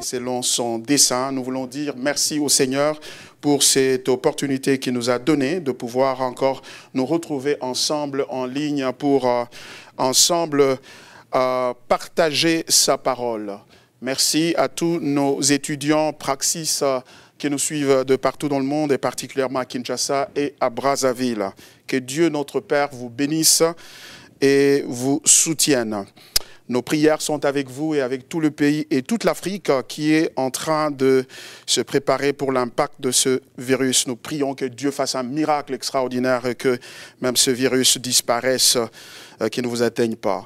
selon son dessein. Nous voulons dire merci au Seigneur pour cette opportunité qu'il nous a donnée de pouvoir encore nous retrouver ensemble en ligne pour ensemble partager sa parole. Merci à tous nos étudiants Praxis qui nous suivent de partout dans le monde et particulièrement à Kinshasa et à Brazzaville. Que Dieu notre Père vous bénisse et vous soutienne. Nos prières sont avec vous et avec tout le pays et toute l'Afrique qui est en train de se préparer pour l'impact de ce virus. Nous prions que Dieu fasse un miracle extraordinaire et que même ce virus disparaisse, qu'il ne vous atteigne pas.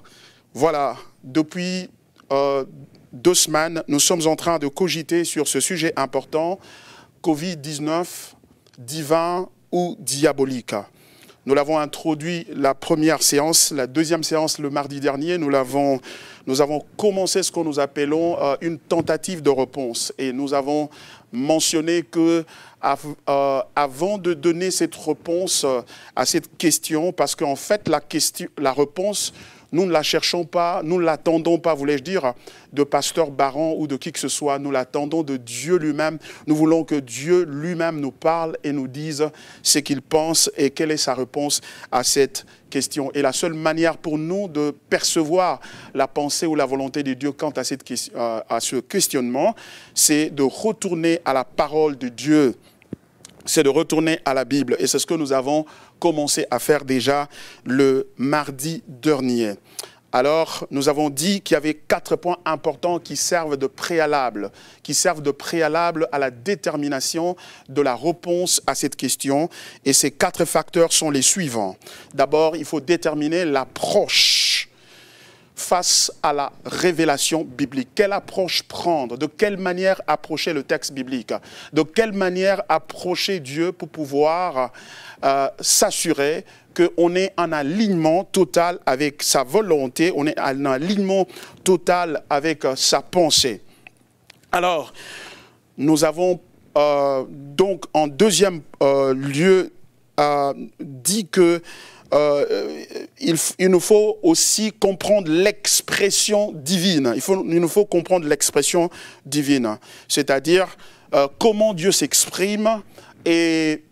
Voilà, depuis 2 semaines, nous sommes en train de cogiter sur ce sujet important, Covid-19, divin ou diabolique. Nous l'avons introduit la première séance, la deuxième séance le mardi dernier, nous avons commencé ce que nous appelons une tentative de réponse. Et nous avons mentionné que avant de donner cette réponse à cette question, parce qu'en fait la réponse, nous ne la cherchons pas, nous ne l'attendons pas, voulais-je dire, de pasteur Baron ou de qui que ce soit. Nous l'attendons de Dieu lui-même. Nous voulons que Dieu lui-même nous parle et nous dise ce qu'il pense et quelle est sa réponse à cette question. Et la seule manière pour nous de percevoir la pensée ou la volonté de Dieu quant à ce questionnement, c'est de retourner à la parole de Dieu. C'est de retourner à la Bible. Et c'est ce que nous avons commencé à faire déjà le mardi dernier. Alors, nous avons dit qu'il y avait 4 points importants qui servent de préalable, à la détermination de la réponse à cette question. Et ces 4 facteurs sont les suivants. D'abord, il faut déterminer l'approche face à la révélation biblique. Quelle approche prendre? De quelle manière approcher le texte biblique? De quelle manière approcher Dieu pour pouvoir s'assurer qu'on est en alignement total avec sa volonté, on est en alignement total avec sa pensée. Alors, nous avons donc en deuxième lieu dit que il nous faut aussi comprendre l'expression divine. Il nous faut comprendre l'expression divine, c'est-à-dire comment Dieu s'exprime et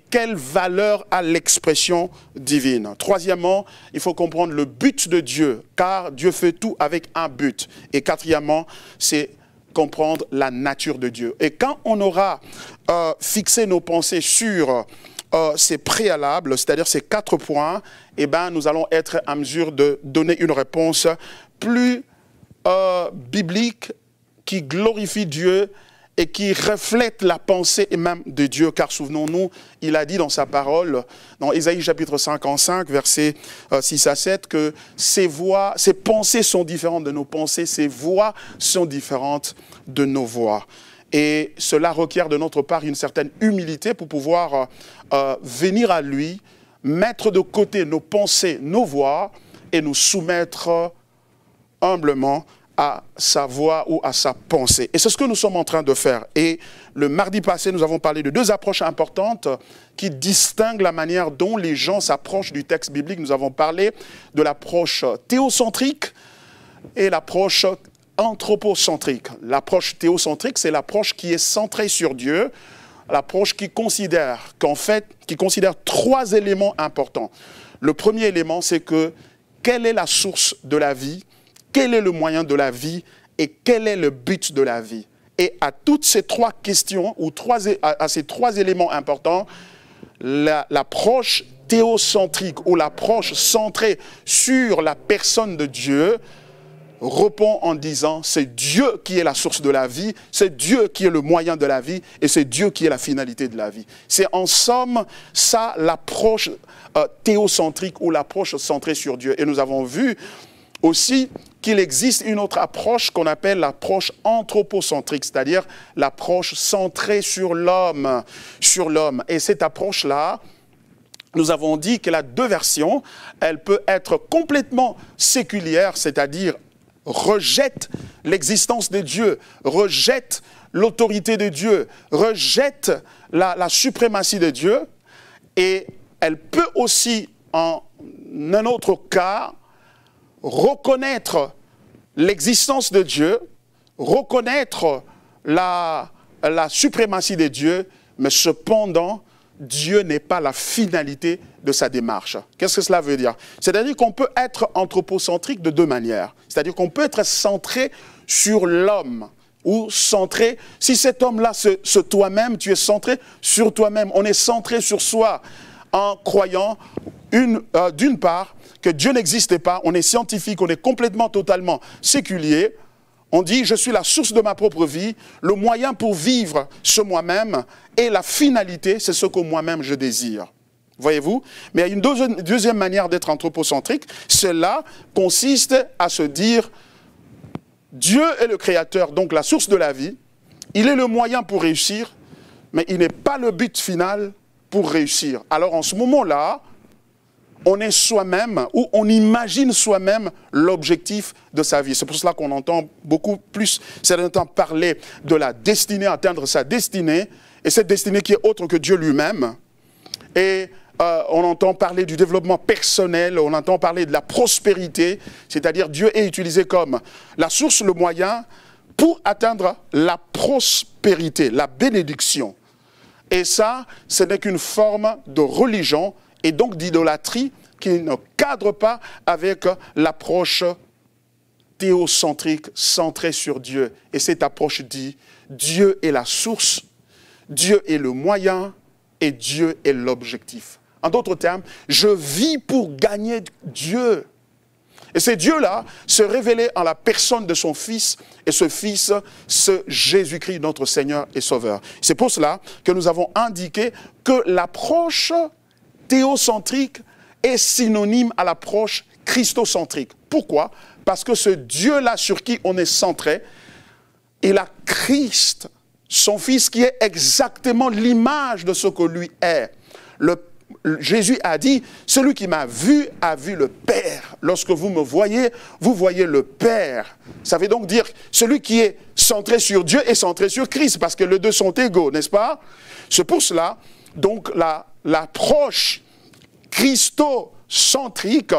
quelle valeur a l'expression divine. Troisièmement, il faut comprendre le but de Dieu, car Dieu fait tout avec un but. Et quatrièmement, c'est comprendre la nature de Dieu. Et quand on aura fixé nos pensées sur ces préalables, c'est-à-dire ces 4 points, eh ben, nous allons être en mesure de donner une réponse plus biblique, qui glorifie Dieu et qui reflète la pensée même de Dieu. Car souvenons-nous, il a dit dans sa parole, dans Ésaïe chapitre 55, versets 6 à 7, que ses pensées sont différentes de nos pensées, ses voix sont différentes de nos voix. Et cela requiert de notre part une certaine humilité pour pouvoir venir à lui, mettre de côté nos pensées, nos voix, et nous soumettre humblement à sa voix ou à sa pensée. Et c'est ce que nous sommes en train de faire. Et le mardi passé, nous avons parlé de 2 approches importantes qui distinguent la manière dont les gens s'approchent du texte biblique. Nous avons parlé de l'approche théocentrique et l'approche anthropocentrique. L'approche théocentrique, c'est l'approche qui est centrée sur Dieu, l'approche qui considère 3 éléments importants. Le premier élément, c'est que quelle est la source de la vie, quel est le moyen de la vie et quel est le but de la vie. Et à toutes ces 3 questions, ou à ces 3 éléments importants, l'approche théocentrique ou l'approche centrée sur la personne de Dieu répond en disant c'est Dieu qui est la source de la vie, c'est Dieu qui est le moyen de la vie et c'est Dieu qui est la finalité de la vie. C'est en somme ça l'approche théocentrique ou l'approche centrée sur Dieu. Et nous avons vu aussi qu'il existe une autre approche qu'on appelle l'approche anthropocentrique, c'est-à-dire l'approche centrée sur l'homme. Et cette approche-là, nous avons dit qu'elle a 2 versions. Elle peut être complètement séculière, c'est-à-dire rejette l'existence de Dieu, rejette l'autorité de Dieu, rejette la suprématie de Dieu. Et elle peut aussi, en un autre cas, reconnaître l'existence de Dieu, reconnaître la suprématie de Dieu, mais cependant, Dieu n'est pas la finalité de sa démarche. Qu'est-ce que cela veut dire? C'est-à-dire qu'on peut être anthropocentrique de deux manières. C'est-à-dire qu'on peut être centré sur l'homme, ou centré, si cet homme-là, ce toi-même, tu es centré sur toi-même. On est centré sur soi en croyant, d'une part, que Dieu n'existe pas, on est scientifique, on est complètement, totalement séculier. On dit, je suis la source de ma propre vie, le moyen pour vivre ce moi-même, et la finalité, c'est ce que moi-même je désire. Voyez-vous? Mais il y a une deuxième manière d'être anthropocentrique. Cela consiste à se dire, Dieu est le créateur, donc la source de la vie. Il est le moyen pour réussir, mais il n'est pas le but final pour réussir. Alors en ce moment-là, on est soi-même, ou on imagine soi-même l'objectif de sa vie. C'est pour cela qu'on entend beaucoup plus, c'est entend parler de la destinée, atteindre sa destinée, et cette destinée qui est autre que Dieu lui-même. Et on entend parler du développement personnel, on entend parler de la prospérité, c'est-à-dire Dieu est utilisé comme la source, le moyen, pour atteindre la prospérité, la bénédiction. Et ça, ce n'est qu'une forme de religion, et donc d'idolâtrie qui ne cadre pas avec l'approche théocentrique, centrée sur Dieu. Et cette approche dit, Dieu est la source, Dieu est le moyen, et Dieu est l'objectif. En d'autres termes, je vis pour gagner Dieu. Et c'est Dieu-là se révélait en la personne de son Fils, et ce Fils, c'est Jésus-Christ, notre Seigneur et Sauveur. C'est pour cela que nous avons indiqué que l'approche théocentrique est synonyme à l'approche christocentrique. Pourquoi? Parce que ce Dieu-là sur qui on est centré, il a Christ, son Fils, qui est exactement l'image de ce que lui est. Jésus a dit, celui qui m'a vu a vu le Père. Lorsque vous me voyez, vous voyez le Père. Ça veut donc dire, celui qui est centré sur Dieu est centré sur Christ, parce que les deux sont égaux, n'est-ce pas? C'est pour cela, donc, l'approche christocentrique,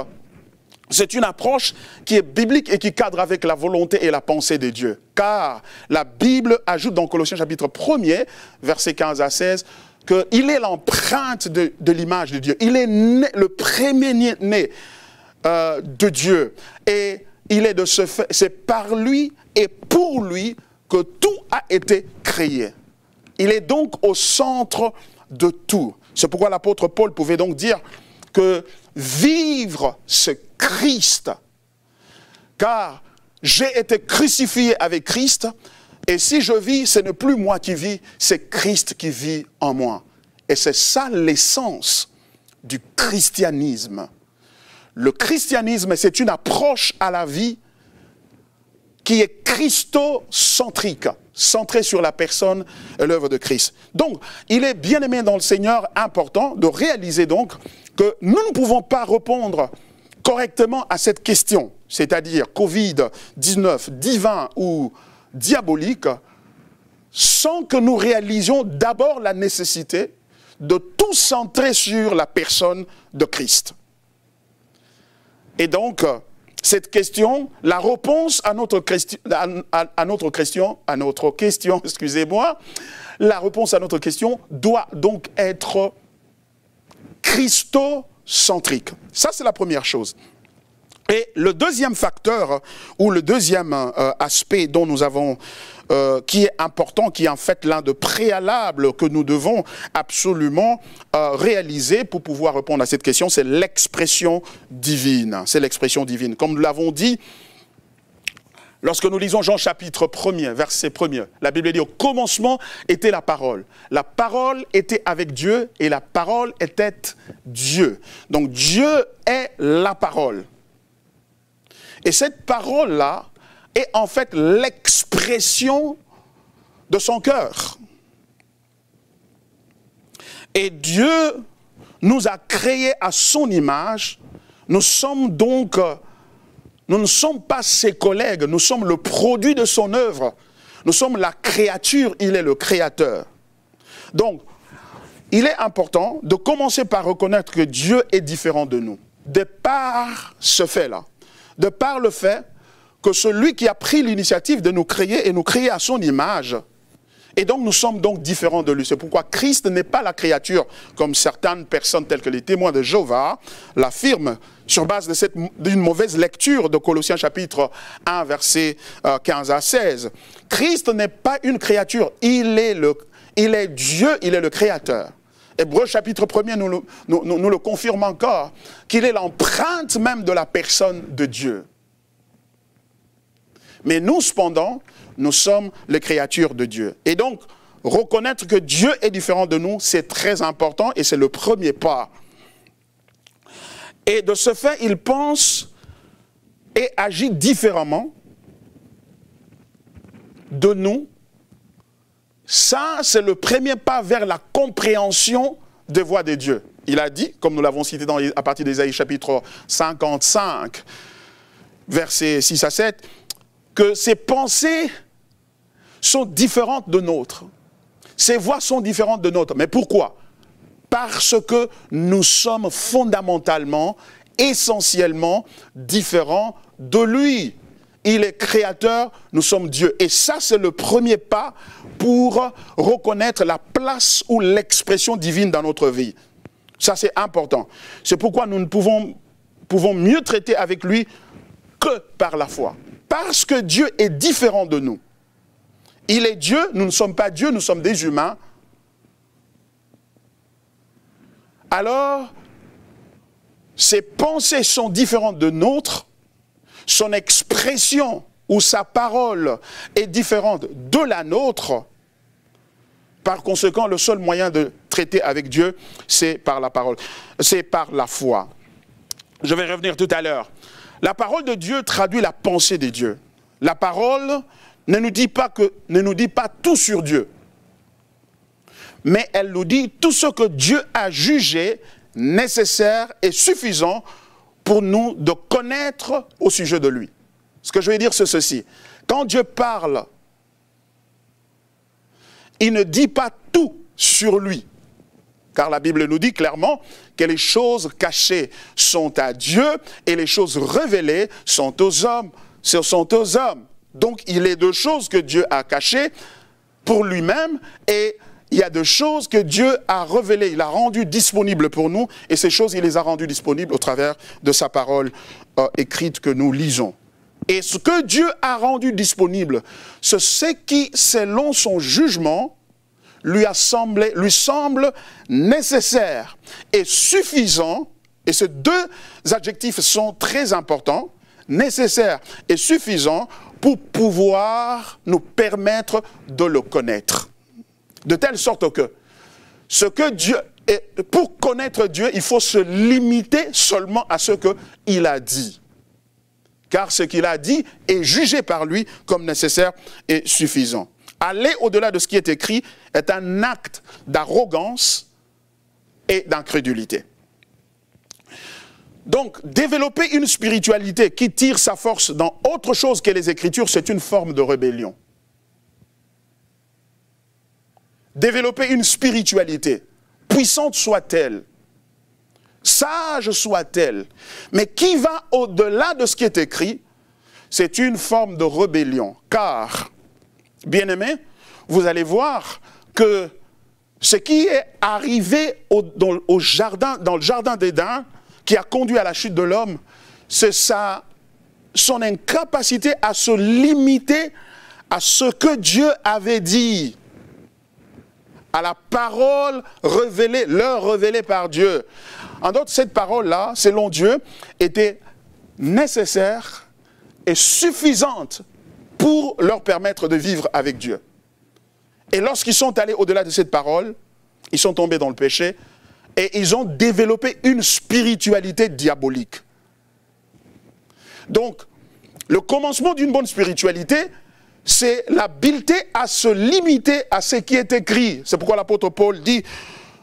c'est une approche qui est biblique et qui cadre avec la volonté et la pensée de Dieu. Car la Bible ajoute dans Colossiens chapitre 1er, versets 15 à 16, qu'il est l'empreinte de l'image de Dieu. Il est né, le premier-né de Dieu. Et il est de ce fait, c'est par lui et pour lui que tout a été créé. Il est donc au centre de tout. C'est pourquoi l'apôtre Paul pouvait donc dire que vivre, c'est Christ. Car j'ai été crucifié avec Christ, et si je vis, ce n'est plus moi qui vis, c'est Christ qui vit en moi. Et c'est ça l'essence du christianisme. Le christianisme, c'est une approche à la vie qui est christocentrique, centrée sur la personne et l'œuvre de Christ. Donc, il est bien aimé dans le Seigneur important de réaliser donc que nous ne pouvons pas répondre correctement à cette question, c'est-à-dire Covid-19, divin ou diabolique, sans que nous réalisions d'abord la nécessité de tout centrer sur la personne de Christ. Et donc, cette question, la réponse à notre question, excusez-moi, la réponse à notre question doit donc être christocentrique. Ça, c'est la première chose. Et le deuxième facteur, ou le deuxième aspect dont nous avons, qui est important, qui est en fait l'un des préalables que nous devons absolument réaliser pour pouvoir répondre à cette question, c'est l'expression divine. C'est l'expression divine. Comme nous l'avons dit, lorsque nous lisons Jean chapitre 1er, verset 1er, la Bible dit au commencement était la parole. La parole était avec Dieu et la parole était Dieu. Donc Dieu est la parole. Et cette parole-là est en fait l'expression de son cœur. Et Dieu nous a créés à son image. Nous sommes donc, nous ne sommes pas ses collègues, nous sommes le produit de son œuvre. Nous sommes la créature, il est le créateur. Donc, il est important de commencer par reconnaître que Dieu est différent de nous. De par ce fait-là. De par le fait que celui qui a pris l'initiative de nous créer et nous créer à son image. Et donc nous sommes donc différents de lui. C'est pourquoi Christ n'est pas la créature, comme certaines personnes telles que les témoins de Jéhovah l'affirment, sur base d'une mauvaise lecture de Colossiens chapitre 1, versets 15 à 16. Christ n'est pas une créature, il est Dieu, il est le créateur. Hébreux chapitre 1er nous le confirme encore, qu'il est l'empreinte même de la personne de Dieu. Mais nous, cependant, nous sommes les créatures de Dieu. Et donc, reconnaître que Dieu est différent de nous, c'est très important et c'est le premier pas. Et de ce fait, il pense et agit différemment de nous. Ça, c'est le premier pas vers la compréhension des voies de Dieu. Il a dit, comme nous l'avons cité à partir d'Ésaïe chapitre 55, versets 6 à 7, que ses pensées sont différentes de nôtres. Ses voies sont différentes de nôtres. Mais pourquoi? Parce que nous sommes fondamentalement, essentiellement différents de lui. Il est créateur, nous sommes Dieu. Et ça, c'est le premier pas pour reconnaître la place ou l'expression divine dans notre vie. Ça, c'est important. C'est pourquoi nous ne pouvons mieux traiter avec lui que par la foi. Parce que Dieu est différent de nous. Il est Dieu, nous ne sommes pas Dieu, nous sommes des humains. Alors, ses pensées sont différentes de nôtres, son expression ou sa parole est différente de la nôtre. Par conséquent, le seul moyen de traiter avec Dieu, c'est par la parole, c'est par la foi. Je vais revenir tout à l'heure. La parole de Dieu traduit la pensée de Dieu. La parole ne nous dit pas tout sur Dieu. Mais elle nous dit tout ce que Dieu a jugé nécessaire et suffisant pour nous de connaître au sujet de lui. Ce que je veux dire, c'est ceci. Quand Dieu parle, il ne dit pas tout sur lui. Car la Bible nous dit clairement que les choses cachées sont à Dieu et les choses révélées sont aux hommes. Ce sont aux hommes. Donc il est deux choses que Dieu a cachées pour lui-même et il y a deux choses que Dieu a révélées, il a rendues disponibles pour nous et ces choses, il les a rendues disponibles au travers de sa parole écrite que nous lisons. Et ce que Dieu a rendu disponible, c'est ce qui, selon son jugement, lui semble nécessaire et suffisant, et ces deux adjectifs sont très importants, nécessaire et suffisant pour pouvoir nous permettre de le connaître. De telle sorte que, pour connaître Dieu, il faut se limiter seulement à ce qu'il a dit. Car ce qu'il a dit est jugé par lui comme nécessaire et suffisant. Aller au-delà de ce qui est écrit est un acte d'arrogance et d'incrédulité. Donc, développer une spiritualité qui tire sa force dans autre chose que les Écritures, c'est une forme de rébellion. Développer une spiritualité, puissante soit-elle, sage soit-elle, mais qui va au-delà de ce qui est écrit, c'est une forme de rébellion. Car, bien-aimés, vous allez voir que ce qui est arrivé dans le jardin d'Éden, qui a conduit à la chute de l'homme, c'est son incapacité à se limiter à ce que Dieu avait dit, à la parole leur révélée par Dieu. En d'autres, cette parole-là, selon Dieu, était nécessaire et suffisante pour leur permettre de vivre avec Dieu. Et lorsqu'ils sont allés au-delà de cette parole, ils sont tombés dans le péché et ils ont développé une spiritualité diabolique. Donc, le commencement d'une bonne spiritualité, c'est l'habileté à se limiter à ce qui est écrit. C'est pourquoi l'apôtre Paul dit,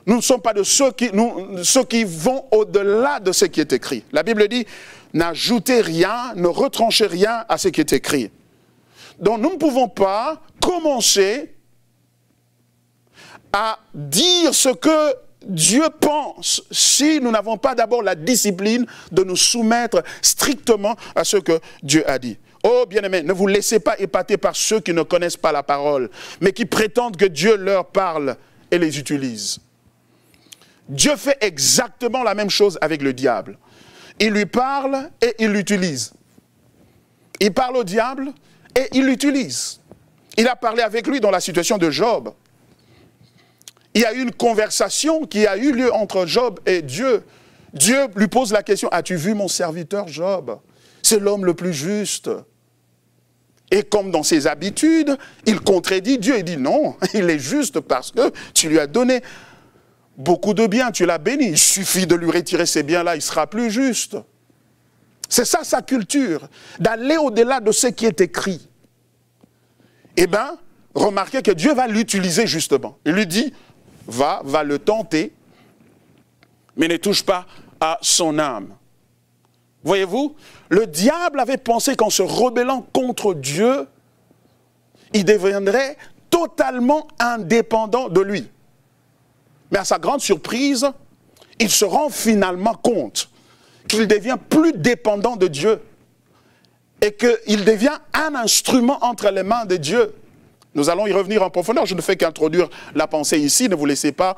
nous ne sommes pas de ceux qui vont au-delà de ce qui est écrit. La Bible dit, n'ajoutez rien, ne retranchez rien à ce qui est écrit. Donc nous ne pouvons pas commencer à dire ce que Dieu pense si nous n'avons pas d'abord la discipline de nous soumettre strictement à ce que Dieu a dit. Oh bien-aimés, ne vous laissez pas épater par ceux qui ne connaissent pas la parole, mais qui prétendent que Dieu leur parle et les utilise. Dieu fait exactement la même chose avec le diable. Il lui parle et il l'utilise. Il parle au diable et il l'utilise. Il a parlé avec lui dans la situation de Job. Il y a eu une conversation qui a eu lieu entre Job et Dieu. Dieu lui pose la question, as-tu vu mon serviteur Job? C'est l'homme le plus juste. Et comme dans ses habitudes, il contredit Dieu. Il dit non, il est juste parce que tu lui as donné beaucoup de biens, tu l'as béni. Il suffit de lui retirer ces biens-là, il sera plus juste. C'est ça sa culture, d'aller au-delà de ce qui est écrit. Eh bien, remarquez que Dieu va l'utiliser justement. Il lui dit, va le tenter, mais ne touche pas à son âme. Voyez-vous, le diable avait pensé qu'en se rebellant contre Dieu, il deviendrait totalement indépendant de lui. Mais à sa grande surprise, il se rend finalement compte qu'il devient plus dépendant de Dieu et qu'il devient un instrument entre les mains de Dieu. Nous allons y revenir en profondeur. Je ne fais qu'introduire la pensée ici. Ne vous laissez pas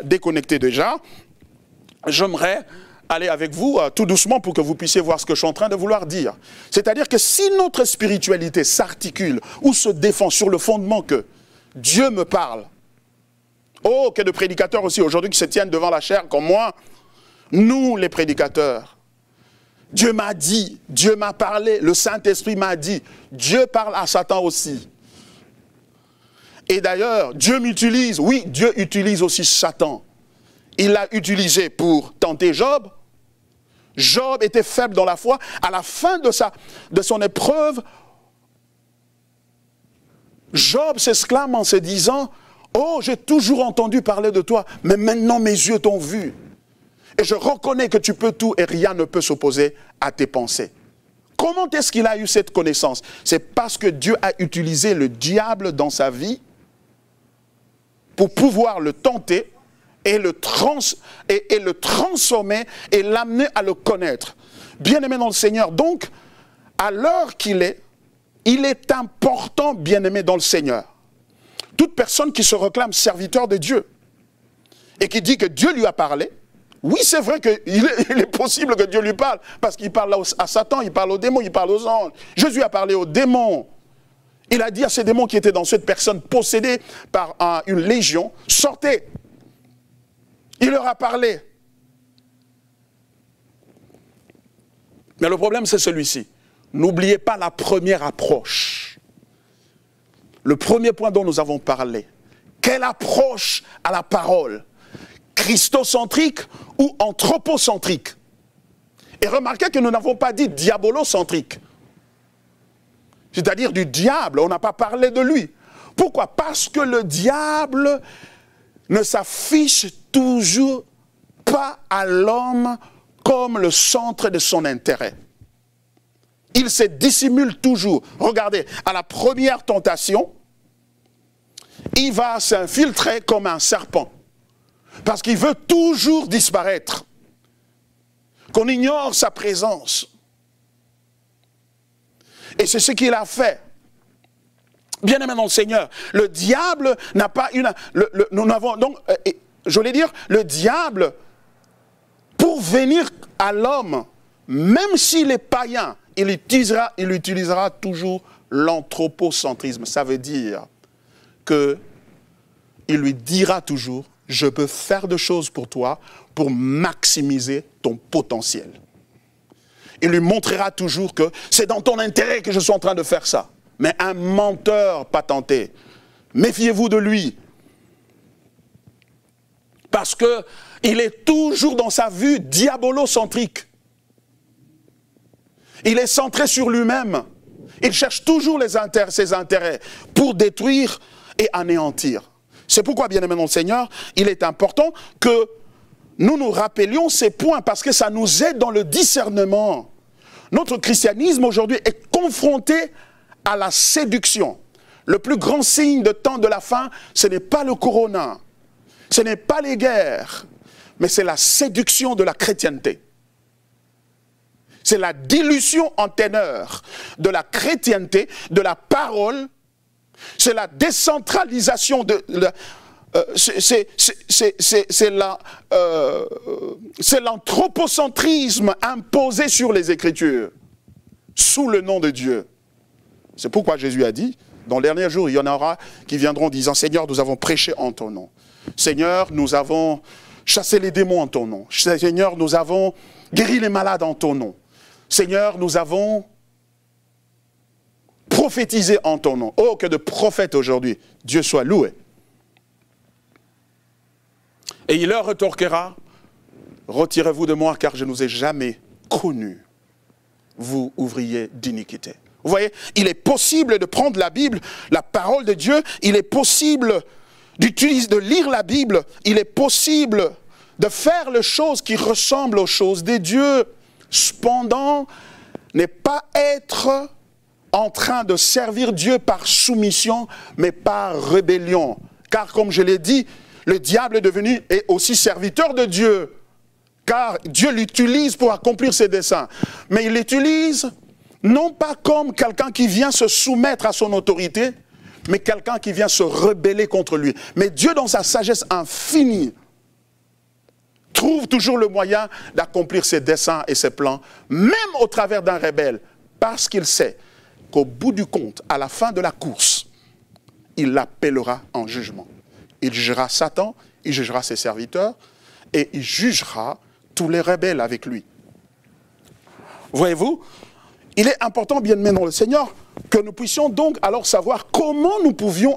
déconnecter déjà. J'aimerais aller avec vous tout doucement pour que vous puissiez voir ce que je suis en train de vouloir dire. C'est-à-dire que si notre spiritualité s'articule ou se défend sur le fondement que Dieu me parle, oh, que de prédicateurs aussi aujourd'hui qui se tiennent devant la chair comme moi, nous les prédicateurs, Dieu m'a dit, Dieu m'a parlé, le Saint-Esprit m'a dit, Dieu parle à Satan aussi. Et d'ailleurs, Dieu m'utilise, oui, Dieu utilise aussi Satan. Il l'a utilisé pour tenter Job. Job était faible dans la foi. À la fin de son épreuve, Job s'exclame en se disant, oh, j'ai toujours entendu parler de toi, mais maintenant mes yeux t'ont vu. Et je reconnais que tu peux tout et rien ne peut s'opposer à tes pensées. Comment est-ce qu'il a eu cette connaissance? C'est parce que Dieu a utilisé le diable dans sa vie pour pouvoir le tenter et le transformer et l'amener à le connaître. Bien-aimé dans le Seigneur, donc, à l'heure qu'il est, il est important, bien-aimé dans le Seigneur, toute personne qui se réclame serviteur de Dieu et qui dit que Dieu lui a parlé, oui, c'est vrai qu'il est possible que Dieu lui parle, parce qu'il parle à Satan, il parle aux démons, il parle aux anges. Jésus a parlé aux démons. Il a dit à ces démons qui étaient dans cette personne possédée par une légion, sortez. Il leur a parlé. Mais le problème, c'est celui-ci. N'oubliez pas la première approche. Le premier point dont nous avons parlé. Quelle approche à la parole? Christocentrique ou anthropocentrique? Et remarquez que nous n'avons pas dit diabolocentrique. C'est-à-dire du diable, on n'a pas parlé de lui. Pourquoi? Parce que le diable ne s'affiche toujours pas à l'homme comme le centre de son intérêt. Il se dissimule toujours. Regardez, à la première tentation, il va s'infiltrer comme un serpent. Parce qu'il veut toujours disparaître. Qu'on ignore sa présence. Et c'est ce qu'il a fait. Bien-aimé dans le Seigneur, le diable n'a pas une... nous n'avons donc, je voulais dire, le diable, pour venir à l'homme, même s'il est païen, il utilisera toujours l'anthropocentrisme. Ça veut dire qu'il lui dira toujours, je peux faire des choses pour toi pour maximiser ton potentiel. Il lui montrera toujours que c'est dans ton intérêt que je suis en train de faire ça. Mais un menteur patenté, méfiez-vous de lui. Parce qu'il est toujours dans sa vue diabolocentrique. Il est centré sur lui-même. Il cherche toujours ses intérêts pour détruire et anéantir. C'est pourquoi, bien-aimé dans le Seigneur, il est important que nous nous rappelions ces points parce que ça nous aide dans le discernement. Notre christianisme aujourd'hui est confronté à la séduction. Le plus grand signe de temps de la fin, ce n'est pas le corona, ce n'est pas les guerres, mais c'est la séduction de la chrétienté. C'est la dilution en ténor de la chrétienté, de la parole. C'est la décentralisation c'est l'anthropocentrisme imposé sur les Écritures, sous le nom de Dieu. C'est pourquoi Jésus a dit, dans le dernier jour, il y en aura qui viendront disant, Seigneur, nous avons prêché en ton nom. Seigneur, nous avons chassé les démons en ton nom. Seigneur, nous avons guéri les malades en ton nom. Seigneur, nous avons prophétisé en ton nom. Oh, que de prophètes aujourd'hui. Dieu soit loué. Et il leur rétorquera, retirez-vous de moi car je ne vous ai jamais connu, vous ouvriers d'iniquité. Vous voyez, il est possible de prendre la Bible, la parole de Dieu, il est possible de lire la Bible, il est possible de faire les choses qui ressemblent aux choses de Dieu. Cependant, n'est pas être en train de servir Dieu par soumission, mais par rébellion. Car comme je l'ai dit, le diable est aussi serviteur de Dieu. Car Dieu l'utilise pour accomplir ses desseins. Mais il l'utilise non pas comme quelqu'un qui vient se soumettre à son autorité, mais quelqu'un qui vient se rebeller contre lui. Mais Dieu, dans sa sagesse infinie, trouve toujours le moyen d'accomplir ses desseins et ses plans, même au travers d'un rebelle, parce qu'il sait qu'au bout du compte, à la fin de la course, il l'appellera en jugement. Il jugera Satan, il jugera ses serviteurs, et il jugera tous les rebelles avec lui. Voyez-vous, il est important, bien-aimés dans le Seigneur, que nous puissions donc alors savoir comment nous pouvons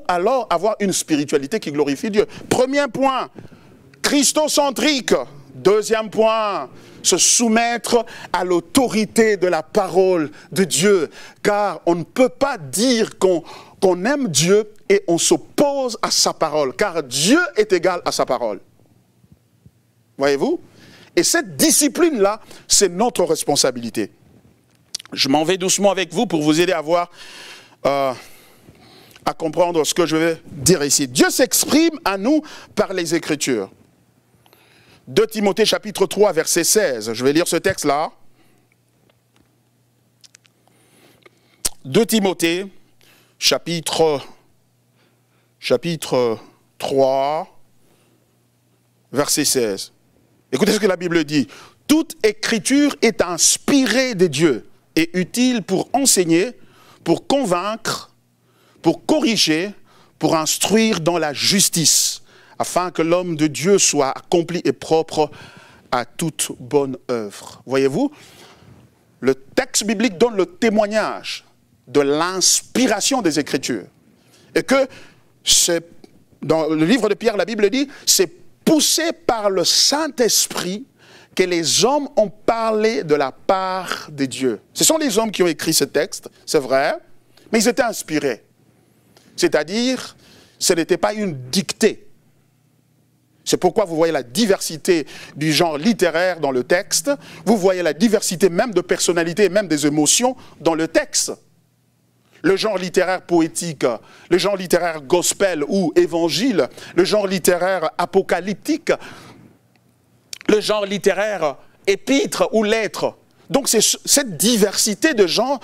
alors avoir une spiritualité qui glorifie Dieu. Premier point, christocentrique. Deuxième point, se soumettre à l'autorité de la parole de Dieu. Car on ne peut pas dire qu'on aime Dieu et on s'oppose à sa parole. Car Dieu est égal à sa parole. Voyez-vous? Et cette discipline-là, c'est notre responsabilité. Je m'en vais doucement avec vous pour vous aider à voir, à comprendre ce que je vais dire ici. Dieu s'exprime à nous par les Écritures. 2 Timothée chapitre 3 verset 16. Je vais lire ce texte-là. 2 Timothée chapitre 3 verset 16. Écoutez ce que la Bible dit. Toute écriture est inspirée de Dieu et utile pour enseigner, pour convaincre, pour corriger, pour instruire dans la justice, afin que l'homme de Dieu soit accompli et propre à toute bonne œuvre. Voyez-vous, le texte biblique donne le témoignage de l'inspiration des Écritures. Et que, dans le livre de Pierre, la Bible dit, c'est poussé par le Saint-Esprit que les hommes ont parlé de la part de Dieu. Ce sont les hommes qui ont écrit ce texte, c'est vrai, mais ils étaient inspirés. C'est-à-dire, ce n'était pas une dictée. C'est pourquoi vous voyez la diversité du genre littéraire dans le texte, vous voyez la diversité même de personnalité, même des émotions dans le texte. Le genre littéraire poétique, le genre littéraire gospel ou évangile, le genre littéraire apocalyptique, le genre littéraire épître ou lettre. Donc cette diversité de genres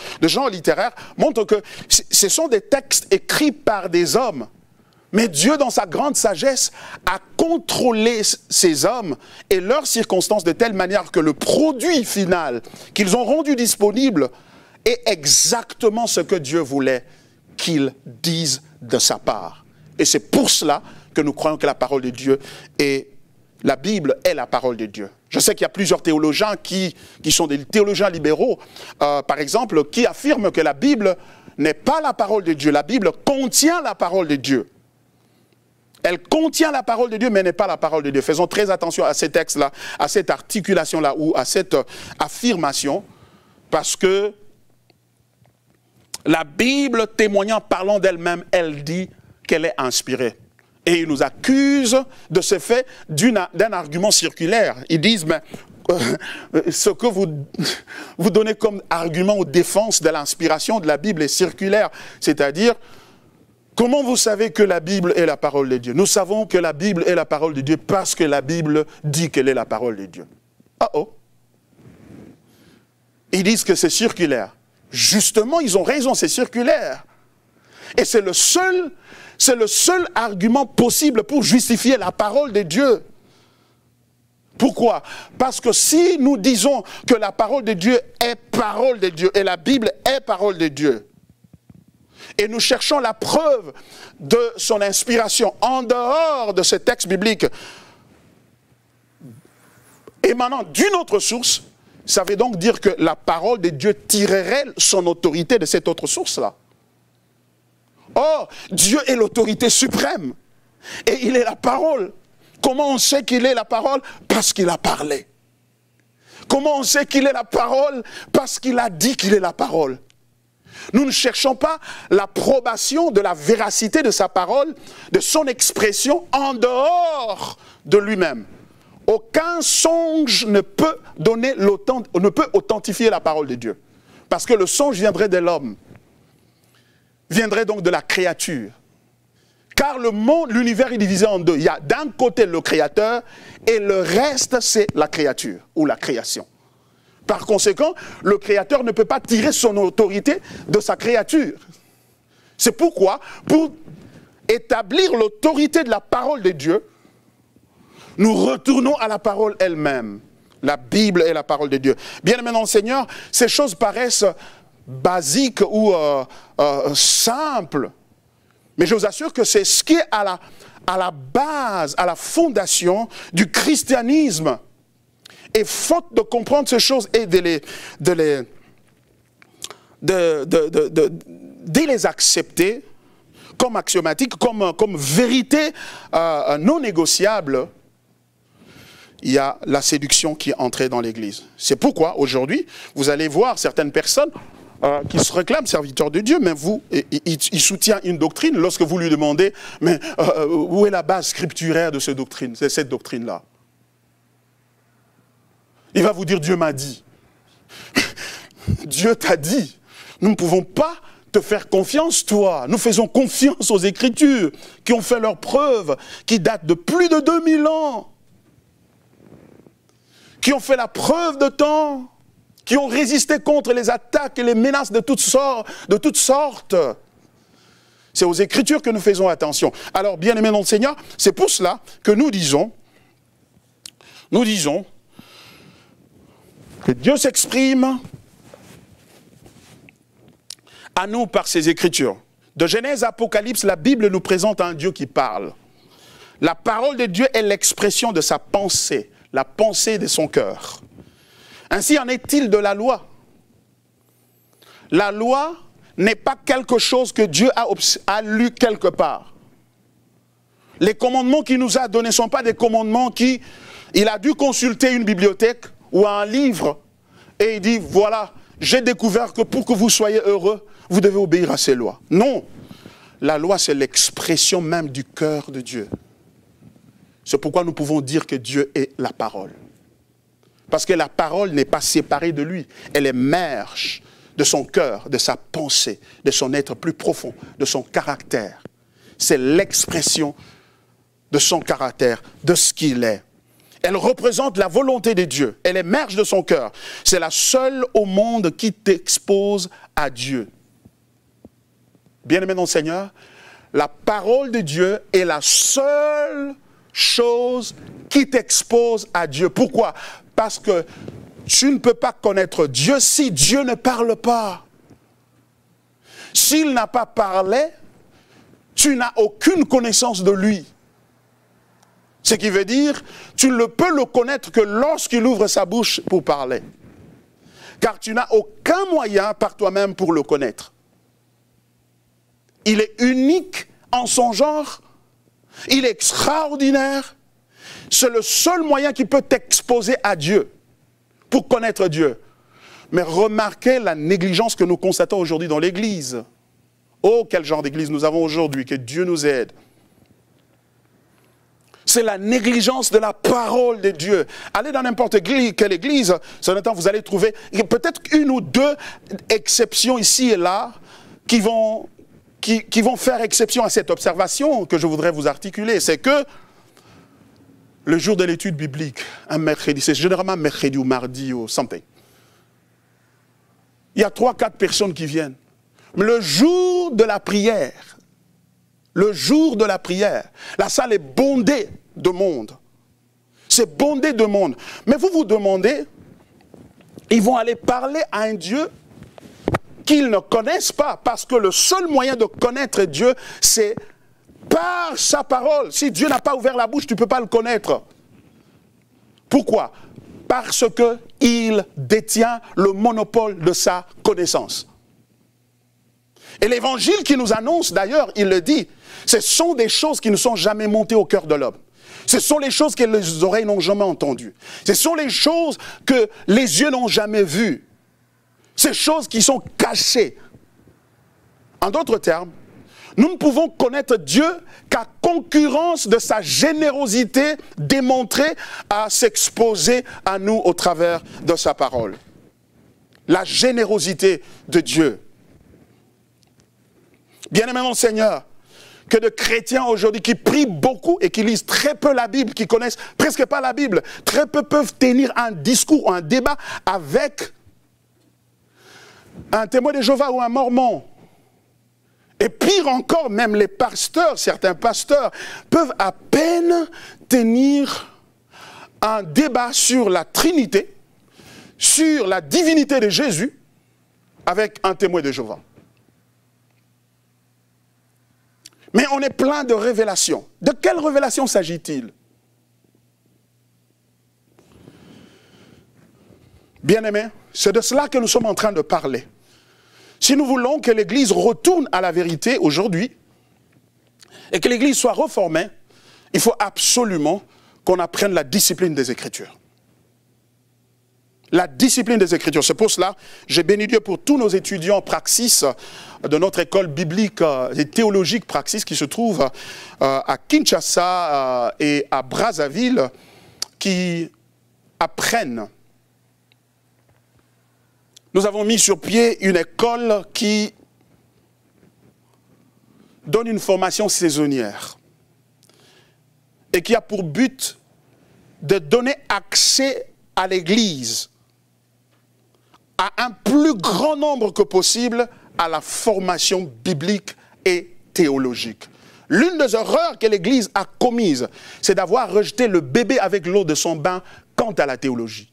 littéraires montre que ce sont des textes écrits par des hommes. Mais Dieu, dans sa grande sagesse, a contrôlé ces hommes et leurs circonstances de telle manière que le produit final qu'ils ont rendu disponible est exactement ce que Dieu voulait qu'ils disent de sa part. Et c'est pour cela que nous croyons que la parole de Dieu est la Bible est la parole de Dieu. Je sais qu'il y a plusieurs théologiens qui sont des théologiens libéraux, par exemple, qui affirment que la Bible n'est pas la parole de Dieu. La Bible contient la parole de Dieu. Elle contient la parole de Dieu, mais n'est pas la parole de Dieu. Faisons très attention à ces textes-là, à cette articulation-là, ou à cette affirmation, parce que la Bible, témoignant, parlant d'elle-même, elle dit qu'elle est inspirée. Et ils nous accusent de ce fait d'un argument circulaire. Ils disent, mais ce que vous donnez comme argument aux défenses de l'inspiration de la Bible est circulaire. C'est-à-dire, comment vous savez que la Bible est la parole de Dieu? Nous savons que la Bible est la parole de Dieu parce que la Bible dit qu'elle est la parole de Dieu. Ah oh! Ils disent que c'est circulaire. Justement, ils ont raison, c'est circulaire. Et c'est le seul argument possible pour justifier la parole de Dieu. Pourquoi? Parce que si nous disons que la parole de Dieu est parole de Dieu, et la Bible est parole de Dieu, et nous cherchons la preuve de son inspiration en dehors de ce texte biblique, émanant d'une autre source, ça veut donc dire que la parole de Dieu tirerait son autorité de cette autre source-là. Or, Dieu est l'autorité suprême, et il est la parole. Comment on sait qu'il est la parole? Parce qu'il a parlé. Comment on sait qu'il est la parole? Parce qu'il a dit qu'il est la parole. Nous ne cherchons pas l'approbation de la véracité de sa parole, de son expression en dehors de lui-même. Aucun songe ne peut authentifier la parole de Dieu. Parce que le songe viendrait de l'homme, viendrait donc de la créature. Car le monde, l'univers est divisé en deux. Il y a d'un côté le créateur et le reste c'est la créature ou la création. Par conséquent, le créateur ne peut pas tirer son autorité de sa créature. C'est pourquoi, pour établir l'autorité de la parole de Dieu, nous retournons à la parole elle-même. La Bible est la parole de Dieu. Bien aimé dans le Seigneur, ces choses paraissent basiques ou simples. Mais je vous assure que c'est ce qui est à la base, à la fondation du christianisme. Et faute de comprendre ces choses et de les accepter comme axiomatiques, comme vérité non négociable, il y a la séduction qui est entrée dans l'Église. C'est pourquoi aujourd'hui, vous allez voir certaines personnes qui se réclament serviteurs de Dieu, mais il soutient une doctrine lorsque vous lui demandez, mais où est la base scripturaire de cette doctrine, c'est cette doctrine-là. Il va vous dire, Dieu m'a dit. Dieu t'a dit. Nous ne pouvons pas te faire confiance, toi. Nous faisons confiance aux Écritures qui ont fait leurs preuves, qui datent de plus de 2000 ans, qui ont fait la preuve de temps, qui ont résisté contre les attaques et les menaces de toutes sortes. C'est aux Écritures que nous faisons attention. Alors, bien aimés dans le Seigneur, c'est pour cela que nous disons que Dieu s'exprime à nous par ses Écritures. De Genèse à Apocalypse, la Bible nous présente un Dieu qui parle. La parole de Dieu est l'expression de sa pensée, la pensée de son cœur. Ainsi en est-il de la loi. La loi n'est pas quelque chose que Dieu a lu quelque part. Les commandements qu'il nous a donnés ne sont pas des commandements il a dû consulter une bibliothèque ou un livre et il dit, voilà, j'ai découvert que pour que vous soyez heureux, vous devez obéir à ces lois. Non, la loi c'est l'expression même du cœur de Dieu. C'est pourquoi nous pouvons dire que Dieu est la parole. Parce que la parole n'est pas séparée de lui, elle émerge de son cœur, de sa pensée, de son être plus profond, de son caractère. C'est l'expression de son caractère, de ce qu'il est. Elle représente la volonté de Dieu, elle émerge de son cœur. C'est la seule au monde qui t'expose à Dieu. Bien-aimé dans le Seigneur, la parole de Dieu est la seule chose qui t'expose à Dieu. Pourquoi? Parce que tu ne peux pas connaître Dieu si Dieu ne parle pas. S'il n'a pas parlé, tu n'as aucune connaissance de lui. Ce qui veut dire, tu ne peux le connaître que lorsqu'il ouvre sa bouche pour parler. Car tu n'as aucun moyen par toi-même pour le connaître. Il est unique en son genre, il est extraordinaire. C'est le seul moyen qui peut t'exposer à Dieu, pour connaître Dieu. Mais remarquez la négligence que nous constatons aujourd'hui dans l'Église. Oh, quel genre d'Église nous avons aujourd'hui, que Dieu nous aide. C'est la négligence de la parole de Dieu. Allez dans n'importe quelle église, vous allez trouver peut-être une ou deux exceptions ici et là qui vont faire exception à cette observation que je voudrais vous articuler. C'est que le jour de l'étude biblique, un mercredi, c'est généralement mercredi ou mardi ou something. il y a 3, 4 personnes qui viennent. Mais le jour de la prière, la salle est bondée de monde. C'est bondé de monde. Mais vous vous demandez, ils vont aller parler à un Dieu qu'ils ne connaissent pas, parce que le seul moyen de connaître Dieu, c'est par sa parole. Si Dieu n'a pas ouvert la bouche, tu ne peux pas le connaître. Pourquoi? Parce qu'il détient le monopole de sa connaissance. Et l'évangile qui nous annonce, d'ailleurs, il le dit, ce sont des choses qui ne sont jamais montées au cœur de l'homme. Ce sont les choses que les oreilles n'ont jamais entendues. Ce sont les choses que les yeux n'ont jamais vues. Ces choses qui sont cachées. En d'autres termes, nous ne pouvons connaître Dieu qu'à concurrence de sa générosité démontrée à s'exposer à nous au travers de sa parole. La générosité de Dieu. Bien-aimé mon Seigneur, que de chrétiens aujourd'hui qui prient beaucoup et qui lisent très peu la Bible, qui connaissent presque pas la Bible, très peu peuvent tenir un discours ou un débat avec un témoin de Jéhovah ou un mormon. Et pire encore, même les pasteurs, certains pasteurs, peuvent à peine tenir un débat sur la Trinité, sur la divinité de Jésus, avec un témoin de Jéhovah. Mais on est plein de révélations. De quelle révélation s'agit-il? Bien-aimés, c'est de cela que nous sommes en train de parler. Si nous voulons que l'Église retourne à la vérité aujourd'hui, et que l'Église soit reformée, il faut absolument qu'on apprenne la discipline des Écritures. La discipline des Écritures. C'est pour cela, j'ai béni Dieu pour tous nos étudiants Praxis de notre école biblique et théologique Praxis qui se trouve à Kinshasa et à Brazzaville, qui apprennent. Nous avons mis sur pied une école qui donne une formation saisonnière et qui a pour but de donner accès à l'Église, à un plus grand nombre que possible, à la formation biblique et théologique. L'une des erreurs que l'Église a commises, c'est d'avoir rejeté le bébé avec l'eau de son bain quant à la théologie.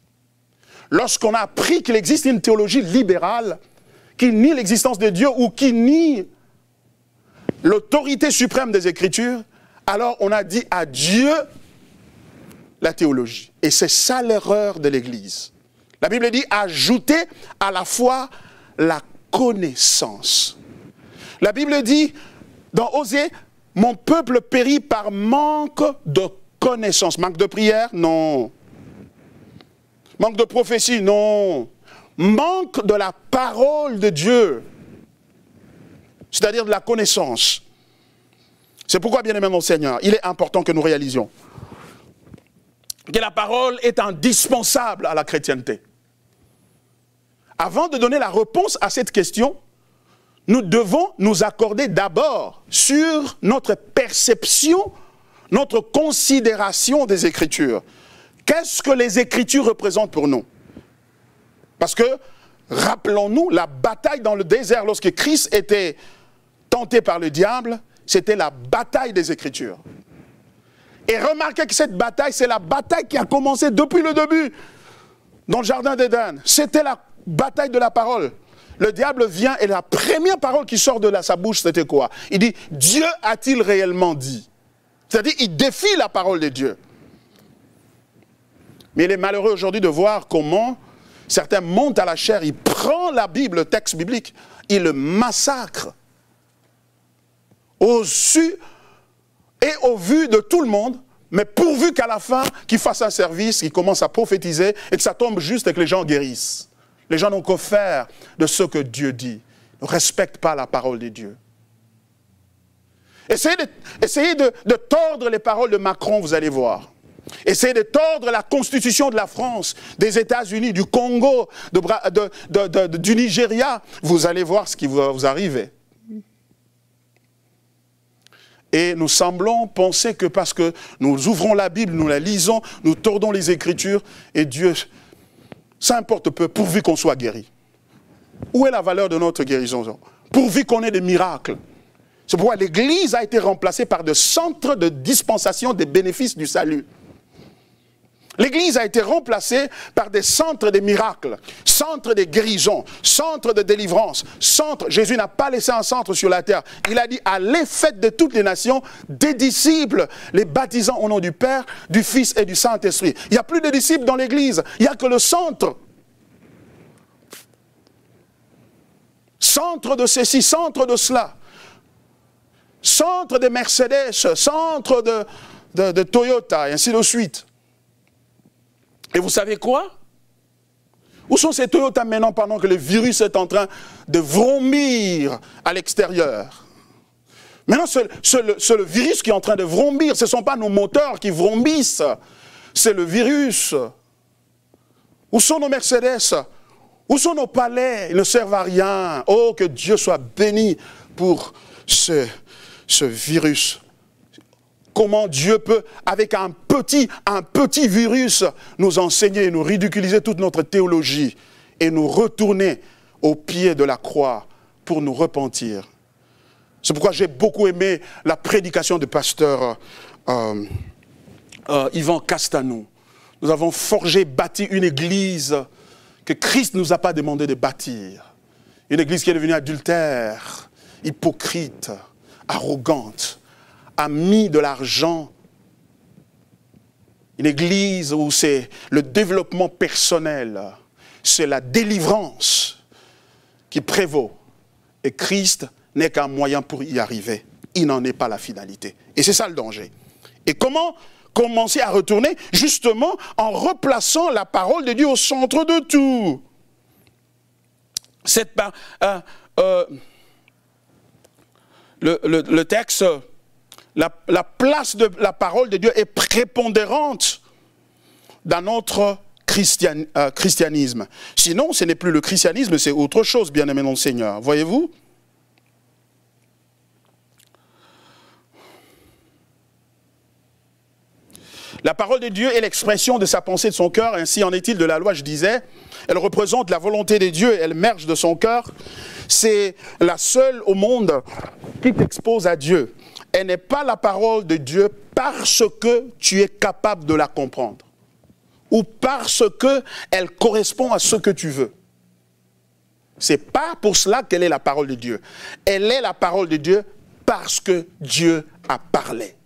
Lorsqu'on a appris qu'il existe une théologie libérale qui nie l'existence de Dieu ou qui nie l'autorité suprême des Écritures, alors on a dit à Dieu la théologie. Et c'est ça l'erreur de l'Église. La Bible dit ajouter à la foi la connaissance. La Bible dit dans Osée, mon peuple périt par manque de connaissance. Manque de prière? Non. Manque de prophétie? Non. Manque de la parole de Dieu. C'est-à-dire de la connaissance. C'est pourquoi, bien-aimé mon Seigneur, il est important que nous réalisions que la parole est indispensable à la chrétienté. Avant de donner la réponse à cette question, nous devons nous accorder d'abord sur notre perception, notre considération des Écritures. Qu'est-ce que les Écritures représentent pour nous? Parce que, rappelons-nous, la bataille dans le désert, lorsque Christ était tenté par le diable, c'était la bataille des Écritures. Et remarquez que cette bataille, c'est la bataille qui a commencé depuis le début, dans le jardin d'Éden. C'était la bataille de la parole. Le diable vient et la première parole qui sort de sa bouche, c'était quoi? Il dit, Dieu a-t-il réellement dit? C'est-à-dire, il défie la parole de Dieu. Mais il est malheureux aujourd'hui de voir comment certains montent à la chair, ils prennent la Bible, le texte biblique, ils le massacrent. Au su et au vu de tout le monde, mais pourvu qu'à la fin, qu'ils fassent un service, qu'ils commencent à prophétiser et que ça tombe juste et que les gens guérissent. Les gens n'ont qu'à faire de ce que Dieu dit. Ils ne respectent pas la parole de Dieu. Essayez de tordre les paroles de Macron, vous allez voir. Essayez de tordre la constitution de la France, des États-Unis, du Congo, du Nigeria. Vous allez voir ce qui va vous arriver. Et nous semblons penser que parce que nous ouvrons la Bible, nous la lisons, nous tordons les Écritures, et Dieu, ça importe peu, pourvu qu'on soit guéri. Où est la valeur de notre guérison? Pourvu qu'on ait des miracles. C'est pourquoi l'Église a été remplacée par des centres de dispensation des bénéfices du salut. L'Église a été remplacée par des centres des miracles, centres des guérisons, centres de délivrance, centres. Jésus n'a pas laissé un centre sur la terre. Il a dit, allez, faites de toutes les nations des disciples, les baptisant au nom du Père, du Fils et du Saint-Esprit. Il n'y a plus de disciples dans l'Église, il n'y a que le centre. Centre de ceci, centre de cela. Centre de Mercedes, centre de Toyota, et ainsi de suite. Et vous savez quoi? Où sont ces Toyota maintenant pendant que le virus est en train de vrombir à l'extérieur? Maintenant, c'est le virus qui est en train de vrombir. Ce ne sont pas nos moteurs qui vrombissent. C'est le virus. Où sont nos Mercedes? Où sont nos palais? Ils ne servent à rien. Oh, que Dieu soit béni pour ce virus. Comment Dieu peut, avec un petit virus, nous enseigner et nous ridiculiser toute notre théologie et nous retourner au pied de la croix pour nous repentir. C'est pourquoi j'ai beaucoup aimé la prédication du pasteur Yvan Castanou. Nous avons forgé, bâti une église que Christ ne nous a pas demandé de bâtir. Une église qui est devenue adultère, hypocrite, arrogante, a mis de l'argent. Une église où c'est le développement personnel, c'est la délivrance qui prévaut. Et Christ n'est qu'un moyen pour y arriver. Il n'en est pas la finalité. Et c'est ça le danger. Et comment commencer à retourner? Justement en replaçant la parole de Dieu au centre de tout. Le texte... La place de la parole de Dieu est prépondérante dans notre christianisme. Sinon, ce n'est plus le christianisme, c'est autre chose, bien-aimé dans le Seigneur. Voyez-vous? La parole de Dieu est l'expression de sa pensée, de son cœur. Ainsi en est-il de la loi, je disais. Elle représente la volonté de Dieu, elle émerge de son cœur. C'est la seule au monde qui t'expose à Dieu. Elle n'est pas la parole de Dieu parce que tu es capable de la comprendre. Ou parce qu'elle correspond à ce que tu veux. Ce n'est pas pour cela qu'elle est la parole de Dieu. Elle est la parole de Dieu parce que Dieu a parlé.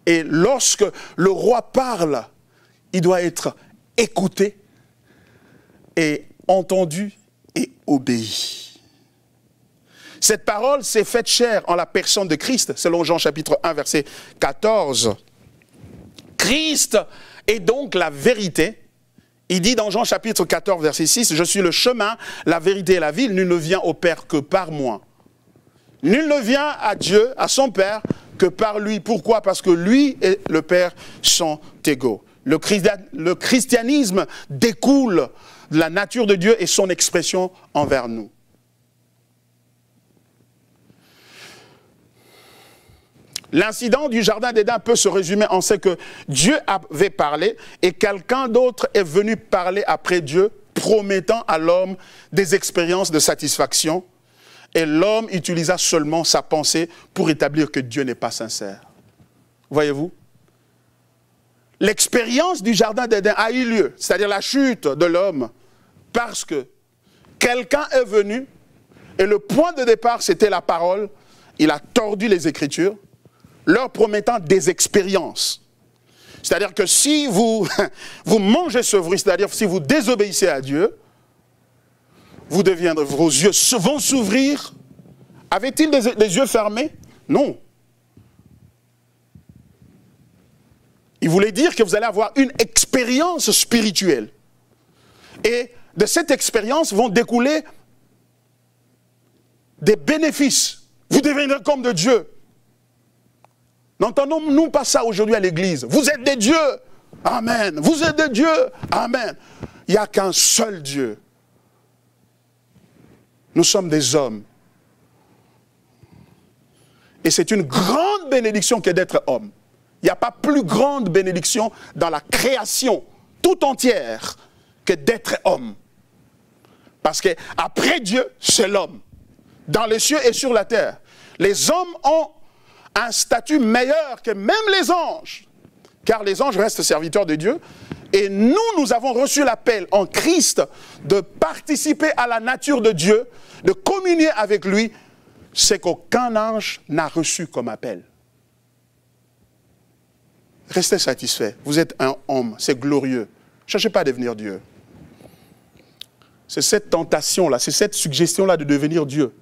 Et lorsque le roi parle, il doit être écouté et entendu et obéi. Cette parole s'est faite chair en la personne de Christ, selon Jean chapitre 1, verset 14. Christ est donc la vérité. Il dit dans Jean chapitre 14, verset 6, « Je suis le chemin, la vérité et la vie, nul ne vient au Père que par moi. » Nul ne vient à Dieu, à son Père, que par lui. Pourquoi? Parce que lui et le Père sont égaux. Le christianisme découle de la nature de Dieu et son expression envers nous. L'incident du jardin d'Éden peut se résumer en ce que Dieu avait parlé et quelqu'un d'autre est venu parler après Dieu, promettant à l'homme des expériences de satisfaction. Et l'homme utilisa seulement sa pensée pour établir que Dieu n'est pas sincère. Voyez-vous? L'expérience du jardin d'Éden a eu lieu, c'est-à-dire la chute de l'homme, parce que quelqu'un est venu et le point de départ c'était la parole. Il a tordu les Écritures, leur promettant des expériences. C'est-à-dire que si vous mangez ce fruit, c'est-à-dire si vous désobéissez à Dieu, vous deviendrez, vos yeux vont s'ouvrir. Avait-il des yeux fermés? Non. Il voulait dire que vous allez avoir une expérience spirituelle. Et de cette expérience vont découler des bénéfices. Vous deviendrez comme de Dieu. N'entendons-nous pas ça aujourd'hui à l'église? Vous êtes des dieux. Amen. Vous êtes des dieux. Amen. Il n'y a qu'un seul Dieu. Nous sommes des hommes. Et c'est une grande bénédiction que d'être homme. Il n'y a pas plus grande bénédiction dans la création tout entière que d'être homme. Parce qu'après Dieu, c'est l'homme. Dans les cieux et sur la terre. Les hommes ont un statut meilleur que même les anges. Car les anges restent serviteurs de Dieu. Et nous avons reçu l'appel en Christ de participer à la nature de Dieu, de communier avec lui, c'est qu'aucun ange n'a reçu comme appel. Restez satisfaits. Vous êtes un homme, c'est glorieux. Ne cherchez pas à devenir Dieu. C'est cette tentation-là, c'est cette suggestion-là de devenir Dieu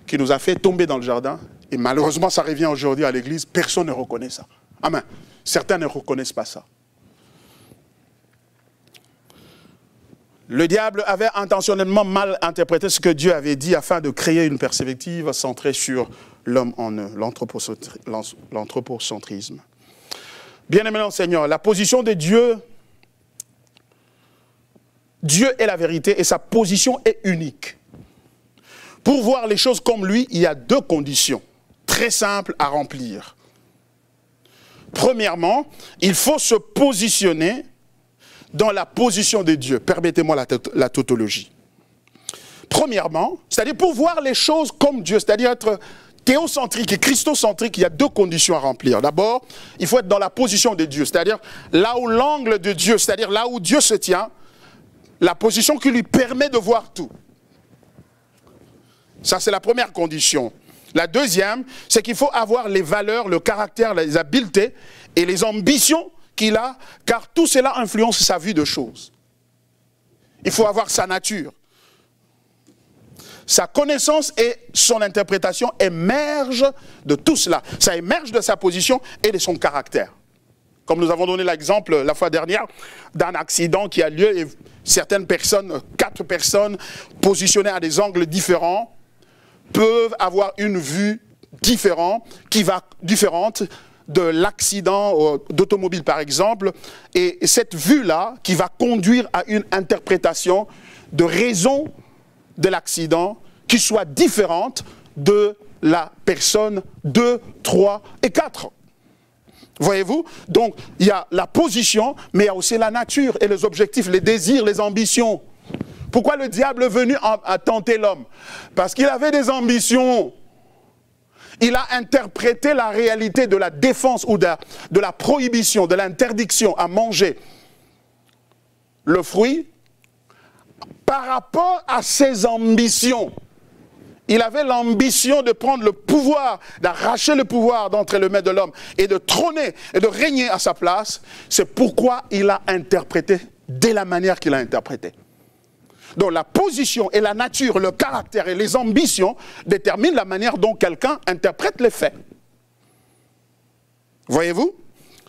qui nous a fait tomber dans le jardin. Et malheureusement, ça revient aujourd'hui à l'église. Personne ne reconnaît ça. Amen. Certains ne reconnaissent pas ça. Le diable avait intentionnellement mal interprété ce que Dieu avait dit afin de créer une perspective centrée sur l'homme en eux, l'anthropocentrisme. Bien-aimé dans le Seigneur, la position de Dieu, Dieu est la vérité et sa position est unique. Pour voir les choses comme lui, il y a deux conditions très simples à remplir. Premièrement, il faut se positionner dans la position de Dieu. Permettez-moi la tautologie. Premièrement, c'est-à-dire pour voir les choses comme Dieu, c'est-à-dire être théocentrique et christocentrique, il y a deux conditions à remplir. D'abord, il faut être dans la position de Dieu, c'est-à-dire là où l'angle de Dieu, c'est-à-dire là où Dieu se tient, la position qui lui permet de voir tout. Ça, c'est la première condition. La deuxième, c'est qu'il faut avoir les valeurs, le caractère, les habiletés et les ambitions qu'il a, car tout cela influence sa vue de choses. Il faut avoir sa nature. Sa connaissance et son interprétation émergent de tout cela. Ça émerge de sa position et de son caractère. Comme nous avons donné l'exemple la fois dernière d'un accident qui a lieu et certaines personnes, 4 personnes positionnées à des angles différents, peuvent avoir une vue différente de l'accident d'automobile par exemple, et cette vue-là qui va conduire à une interprétation de raison de l'accident qui soit différente de la personne 2, 3 et 4. Voyez-vous? Donc il y a la position, mais il y a aussi la nature et les objectifs, les désirs, les ambitions. Pourquoi le diable est venu à tenter l'homme? Parce qu'il avait des ambitions. Il a interprété la réalité de la défense ou de la prohibition, de l'interdiction à manger le fruit par rapport à ses ambitions. Il avait l'ambition de prendre le pouvoir, d'arracher le pouvoir d'entre les mains de l'homme et de trôner et de régner à sa place. C'est pourquoi il a interprété de la manière qu'il a interprété. Donc la position et la nature, le caractère et les ambitions déterminent la manière dont quelqu'un interprète les faits. Voyez-vous?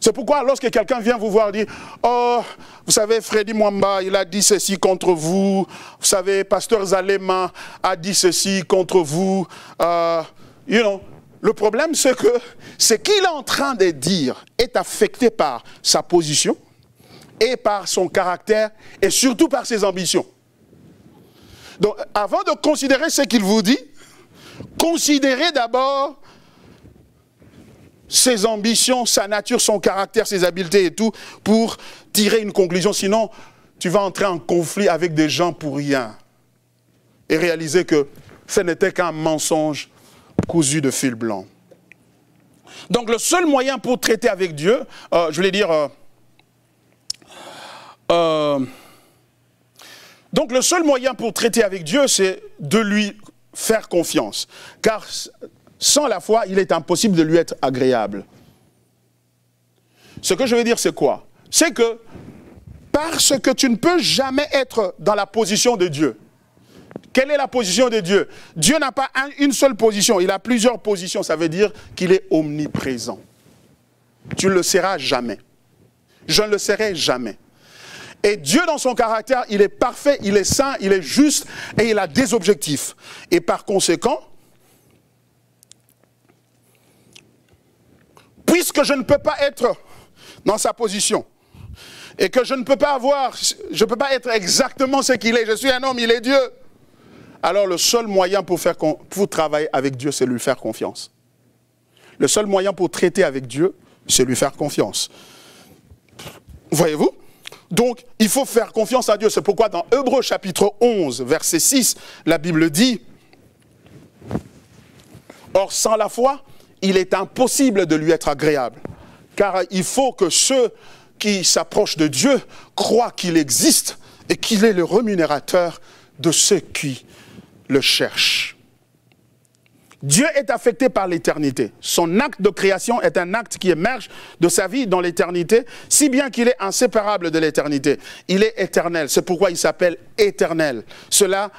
C'est pourquoi lorsque quelqu'un vient vous voir dire « Oh, vous savez, Freddy Mwamba, il a dit ceci contre vous. Vous savez, Pasteur Zalema a dit ceci contre vous. » Le problème, c'est que ce qu'il est en train de dire est affecté par sa position et par son caractère et surtout par ses ambitions. Donc, avant de considérer ce qu'il vous dit, considérez d'abord ses ambitions, sa nature, son caractère, ses habiletés et tout, pour tirer une conclusion. Sinon, tu vas entrer en conflit avec des gens pour rien. Et réaliser que ce n'était qu'un mensonge cousu de fil blanc. Donc, le seul moyen pour traiter avec Dieu, je voulais dire... Donc le seul moyen pour traiter avec Dieu, c'est de lui faire confiance. Car sans la foi, il est impossible de lui être agréable. Ce que je veux dire, c'est quoi? C'est que parce que tu ne peux jamais être dans la position de Dieu. Quelle est la position de Dieu? Dieu n'a pas une seule position, il a plusieurs positions. Ça veut dire qu'il est omniprésent. Tu ne le seras jamais. Je ne le serai jamais. Et Dieu, dans son caractère, il est parfait, il est saint, il est juste et il a des objectifs. Et par conséquent, puisque je ne peux pas être dans sa position et que je ne peux pas être exactement ce qu'il est, je suis un homme, il est Dieu, alors le seul moyen pour travailler avec Dieu, c'est lui faire confiance. Le seul moyen pour traiter avec Dieu, c'est lui faire confiance. Voyez-vous? Donc, il faut faire confiance à Dieu. C'est pourquoi dans Hébreux chapitre 11, verset 6, la Bible dit, « Or, sans la foi, il est impossible de lui être agréable. Car il faut que ceux qui s'approchent de Dieu croient qu'il existe et qu'il est le rémunérateur de ceux qui le cherchent. » Dieu est affecté par l'éternité. Son acte de création est un acte qui émerge de sa vie dans l'éternité, si bien qu'il est inséparable de l'éternité. Il est éternel, c'est pourquoi il s'appelle éternel. Cela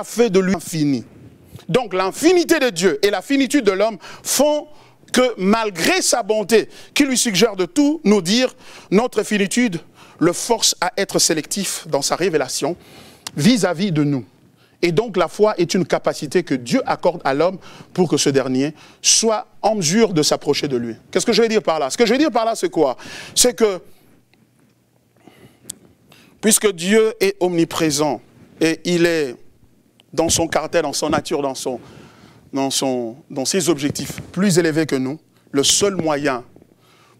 fait de lui infini. Donc l'infinité de Dieu et la finitude de l'homme font que malgré sa bonté, qui lui suggère de tout nous dire, notre finitude le force à être sélectif dans sa révélation vis-à-vis de nous. Et donc la foi est une capacité que Dieu accorde à l'homme pour que ce dernier soit en mesure de s'approcher de lui. Qu'est-ce que je veux dire par là? Ce que je veux dire par là, c'est quoi? C'est que, puisque Dieu est omniprésent et il est dans son caractère, dans son nature, dans ses objectifs plus élevés que nous, le seul moyen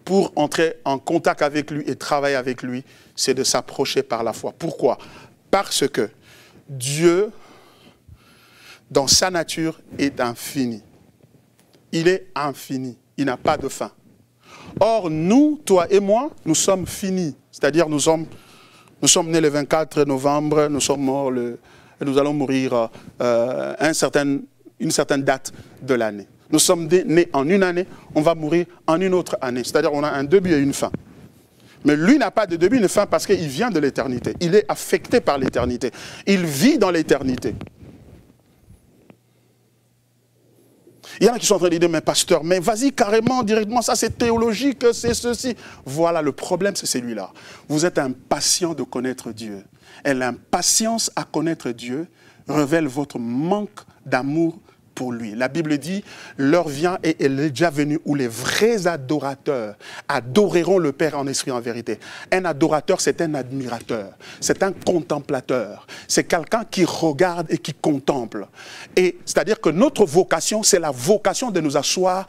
pour entrer en contact avec lui et travailler avec lui, c'est de s'approcher par la foi. Pourquoi? Parce que Dieu, dans sa nature, est infini. Il est infini. Il n'a pas de fin. Or, nous, toi et moi, nous sommes finis. C'est-à-dire, nous sommes nés le 24 novembre, nous sommes morts nous allons mourir une certaine date de l'année. Nous sommes nés en une année, on va mourir en une autre année. C'est-à-dire, on a un début et une fin. Mais lui n'a pas de début et une fin parce qu'il vient de l'éternité. Il est affecté par l'éternité. Il vit dans l'éternité. Il y en a qui sont en train de dire, mais pasteur, mais vas-y carrément, directement, ça c'est théologique, c'est ceci. Voilà, le problème c'est celui-là. Vous êtes impatient de connaître Dieu. Et l'impatience à connaître Dieu révèle votre manque d'amour pour lui. La Bible dit, l'heure vient et elle est déjà venue où les vrais adorateurs adoreront le Père en esprit et en vérité. Un adorateur, c'est un admirateur, c'est un contemplateur, c'est quelqu'un qui regarde et qui contemple. Et c'est-à-dire que notre vocation, c'est la vocation de nous asseoir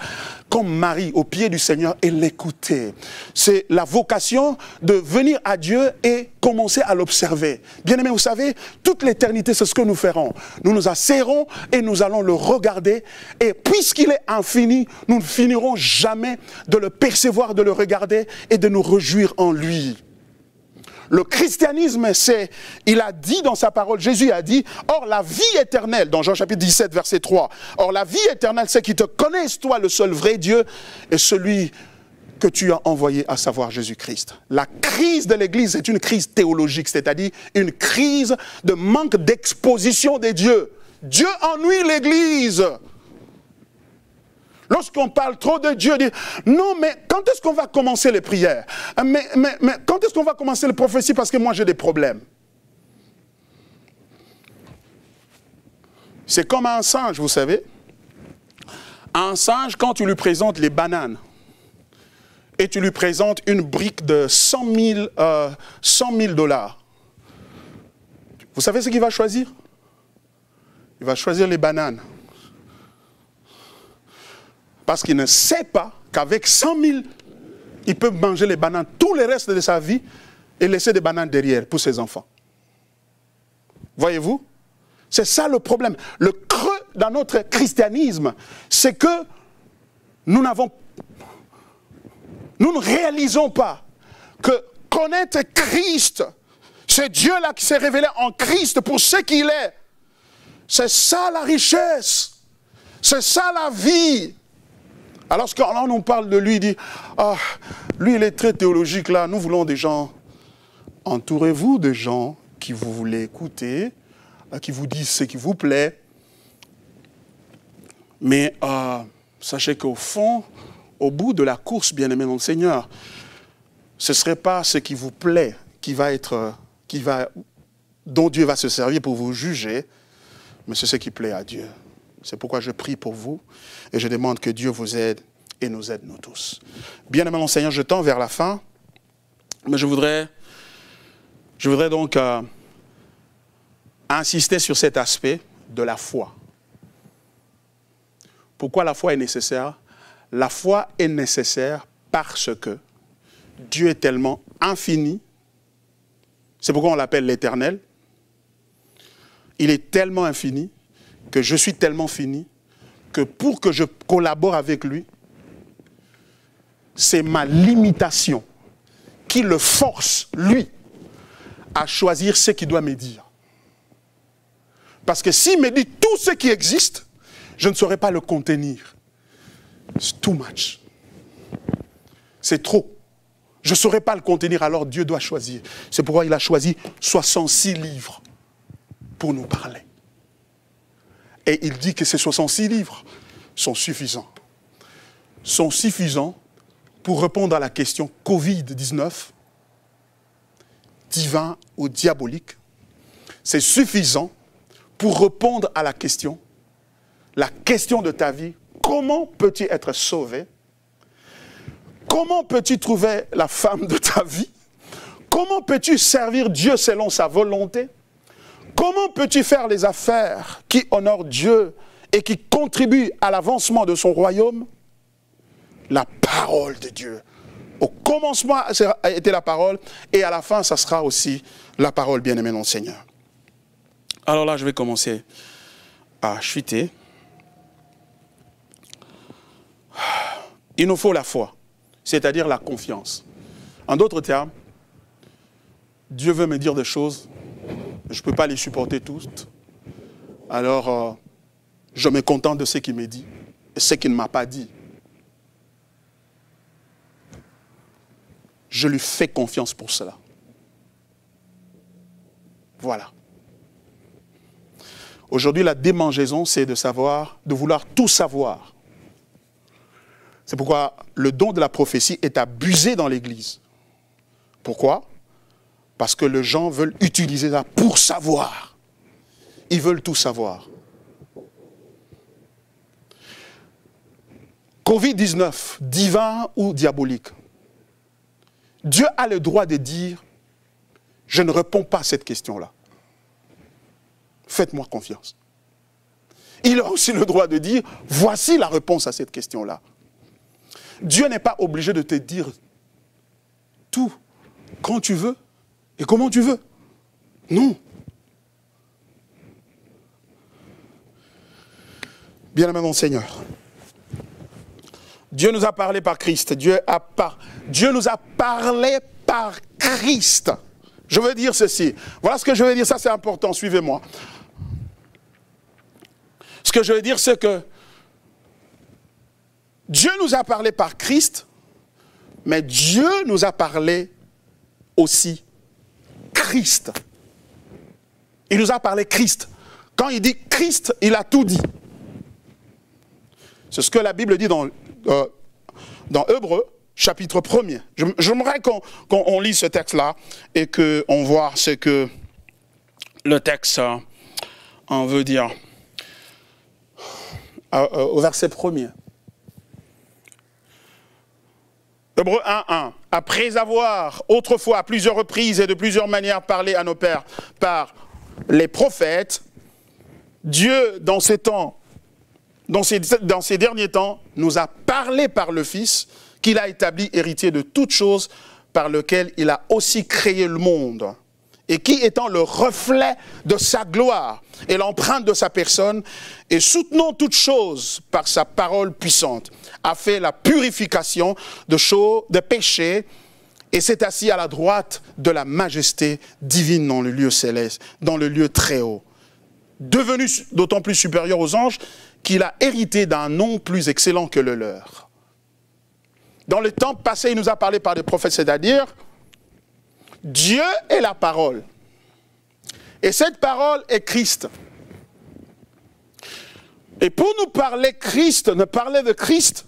comme Marie au pied du Seigneur et l'écouter. C'est la vocation de venir à Dieu et commencer à l'observer. Bien-aimés, vous savez, toute l'éternité, c'est ce que nous ferons. Nous nous asserrons et nous allons le regarder. Et puisqu'il est infini, nous ne finirons jamais de le percevoir, de le regarder et de nous réjouir en lui. Le christianisme, c'est, il a dit dans sa parole, Jésus a dit, or la vie éternelle, dans Jean chapitre 17, verset 3, or la vie éternelle, c'est qu'ils te connaissent, toi, le seul vrai Dieu, et celui que tu as envoyé, à savoir Jésus-Christ. La crise de l'Église est une crise théologique, c'est-à-dire une crise de manque d'exposition des dieux. Dieu ennuie l'Église. Lorsqu'on parle trop de Dieu, on dit, non, mais quand est-ce qu'on va commencer les prières? Mais quand est-ce qu'on va commencer les prophéties? Parce que moi, j'ai des problèmes. C'est comme un singe, vous savez. Un singe, quand tu lui présentes les bananes, et tu lui présentes une brique de 100 000 $, vous savez ce qu'il va choisir? Il va choisir les bananes. Parce qu'il ne sait pas qu'avec 100 000, il peut manger les bananes tout le reste de sa vie et laisser des bananes derrière pour ses enfants. Voyez-vous? C'est ça le problème. Le creux dans notre christianisme, c'est que nous ne réalisons pas que connaître Christ, c'est Dieu-là qui s'est révélé en Christ pour ce qu'il est. C'est ça la richesse. C'est ça la vie. Alors quand on nous parle de lui, il dit, ah, lui il est très théologique là, nous voulons des gens. Entourez-vous de gens qui vous voulez écouter, qui vous disent ce qui vous plaît. Mais sachez qu'au fond, au bout de la course, bien-aimé dans le Seigneur, ce ne serait pas ce qui vous plaît dont Dieu va se servir pour vous juger, mais c'est ce qui plaît à Dieu. C'est pourquoi je prie pour vous et je demande que Dieu vous aide et nous aide nous tous. Bien-aimé dans le Seigneur, je tends vers la fin, mais je voudrais donc insister sur cet aspect de la foi. Pourquoi la foi est nécessaire? La foi est nécessaire parce que Dieu est tellement infini, c'est pourquoi on l'appelle l'Éternel. Il est tellement infini que je suis tellement fini que pour que je collabore avec lui, c'est ma limitation qui le force, lui, à choisir ce qu'il doit me dire. Parce que s'il me dit tout ce qui existe, je ne saurais pas le contenir. C'est too much. C'est trop. Je ne saurais pas le contenir, alors Dieu doit choisir. C'est pourquoi il a choisi 66 livres pour nous parler. Et il dit que ces 66 livres sont suffisants. Sont suffisants pour répondre à la question Covid-19, divin ou diabolique. C'est suffisant pour répondre à la question de ta vie, comment peux-tu être sauvé? Comment peux-tu trouver la femme de ta vie? Comment peux-tu servir Dieu selon sa volonté? Comment peux-tu faire les affaires qui honorent Dieu et qui contribuent à l'avancement de son royaume? La parole de Dieu. Au commencement, ça a été la parole, et à la fin, ça sera aussi la parole, bien-aimé dans le Seigneur. Alors là, je vais commencer à chuter. Il nous faut la foi, c'est-à-dire la confiance. En d'autres termes, Dieu veut me dire des choses, je ne peux pas les supporter toutes. Alors, je me contente de ce qu'il me dit et ce qu'il ne m'a pas dit. Je lui fais confiance pour cela. Voilà. Aujourd'hui, la démangeaison, c'est de vouloir tout savoir. C'est pourquoi le don de la prophétie est abusé dans l'Église. Pourquoi? Parce que les gens veulent utiliser ça pour savoir. Ils veulent tout savoir. Covid-19, divin ou diabolique. Dieu a le droit de dire, je ne réponds pas à cette question-là. Faites-moi confiance. Il a aussi le droit de dire, voici la réponse à cette question-là. Dieu n'est pas obligé de te dire tout, quand tu veux et comment tu veux. Non. Bien-aimé mon Seigneur, Dieu nous a parlé par Christ. Dieu nous a parlé par Christ. Je veux dire ceci. Voilà ce que je veux dire, ça c'est important, suivez-moi. Ce que je veux dire, c'est que Dieu nous a parlé par Christ, mais Dieu nous a parlé aussi Christ. Il nous a parlé Christ. Quand il dit Christ, il a tout dit. C'est ce que la Bible dit dans Hébreux, chapitre 1er. J'aimerais qu'on lise ce texte-là et qu'on voit ce que le texte en veut dire. Au verset 1er. Hébreux 1:1. Après avoir autrefois à plusieurs reprises et de plusieurs manières parlé à nos pères par les prophètes, Dieu dans ces temps, dans ces derniers temps, nous a parlé par le Fils qu'il a établi héritier de toutes choses, par lequel il a aussi créé le monde, et qui étant le reflet de sa gloire et l'empreinte de sa personne, et soutenant toutes choses par sa parole puissante, a fait la purification de péchés, et s'est assis à la droite de la majesté divine dans le lieu céleste, dans le lieu très haut, devenu d'autant plus supérieur aux anges qu'il a hérité d'un nom plus excellent que le leur. Dans le temps passé, il nous a parlé par des prophètes, c'est-à-dire Dieu est la parole. Et cette parole est Christ. Et pour nous parler de Christ,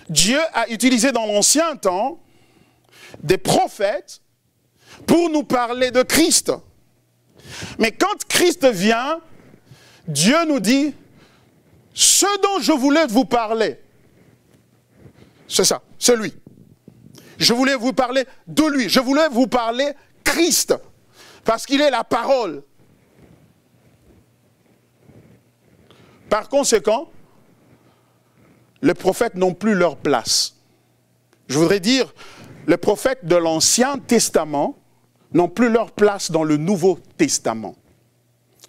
Dieu a utilisé dans l'ancien temps des prophètes pour nous parler de Christ. Mais quand Christ vient, Dieu nous dit, ce dont je voulais vous parler, c'est ça, c'est lui. Je voulais vous parler de lui. Je voulais vous parler Christ. Parce qu'il est la parole. Par conséquent, les prophètes n'ont plus leur place. Je voudrais dire, les prophètes de l'Ancien Testament n'ont plus leur place dans le Nouveau Testament.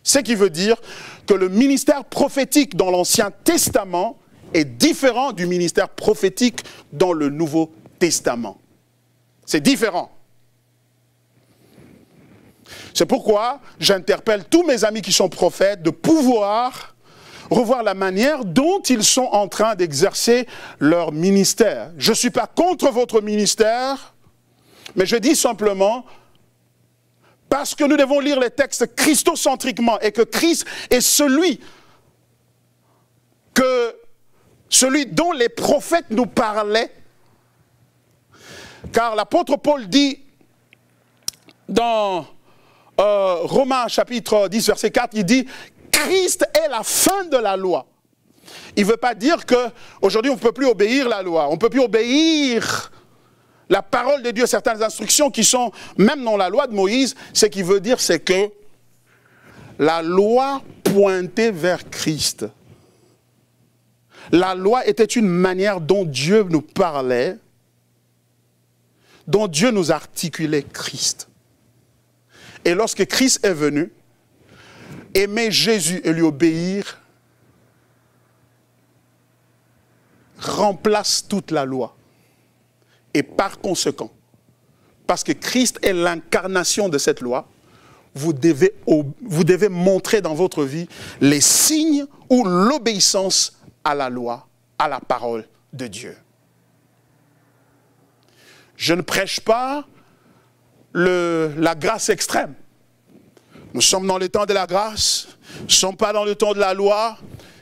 Ce qui veut dire que le ministère prophétique dans l'Ancien Testament est différent du ministère prophétique dans le Nouveau Testament. C'est différent. C'est pourquoi j'interpelle tous mes amis qui sont prophètes de pouvoir revoir la manière dont ils sont en train d'exercer leur ministère. Je ne suis pas contre votre ministère, mais je dis simplement, parce que nous devons lire les textes christocentriquement et que Christ est celui dont les prophètes nous parlaient, car l'apôtre Paul dit dans Romains chapitre 10 verset 4, il dit « Christ est la fin de la loi ». Il ne veut pas dire qu'aujourd'hui on ne peut plus obéir la loi, on ne peut plus obéir la parole de Dieu, certaines instructions qui sont même dans la loi de Moïse. Ce qu'il veut dire, c'est que la loi pointait vers Christ. La loi était une manière dont Dieu nous parlait, dont Dieu nous articulait Christ. Et lorsque Christ est venu, aimer Jésus et lui obéir remplace toute la loi. Et par conséquent, parce que Christ est l'incarnation de cette loi, vous devez montrer dans votre vie les signes ou l'obéissance à la loi, à la parole de Dieu. Je ne prêche pas la grâce extrême. Nous sommes dans le temps de la grâce, nous ne sommes pas dans le temps de la loi.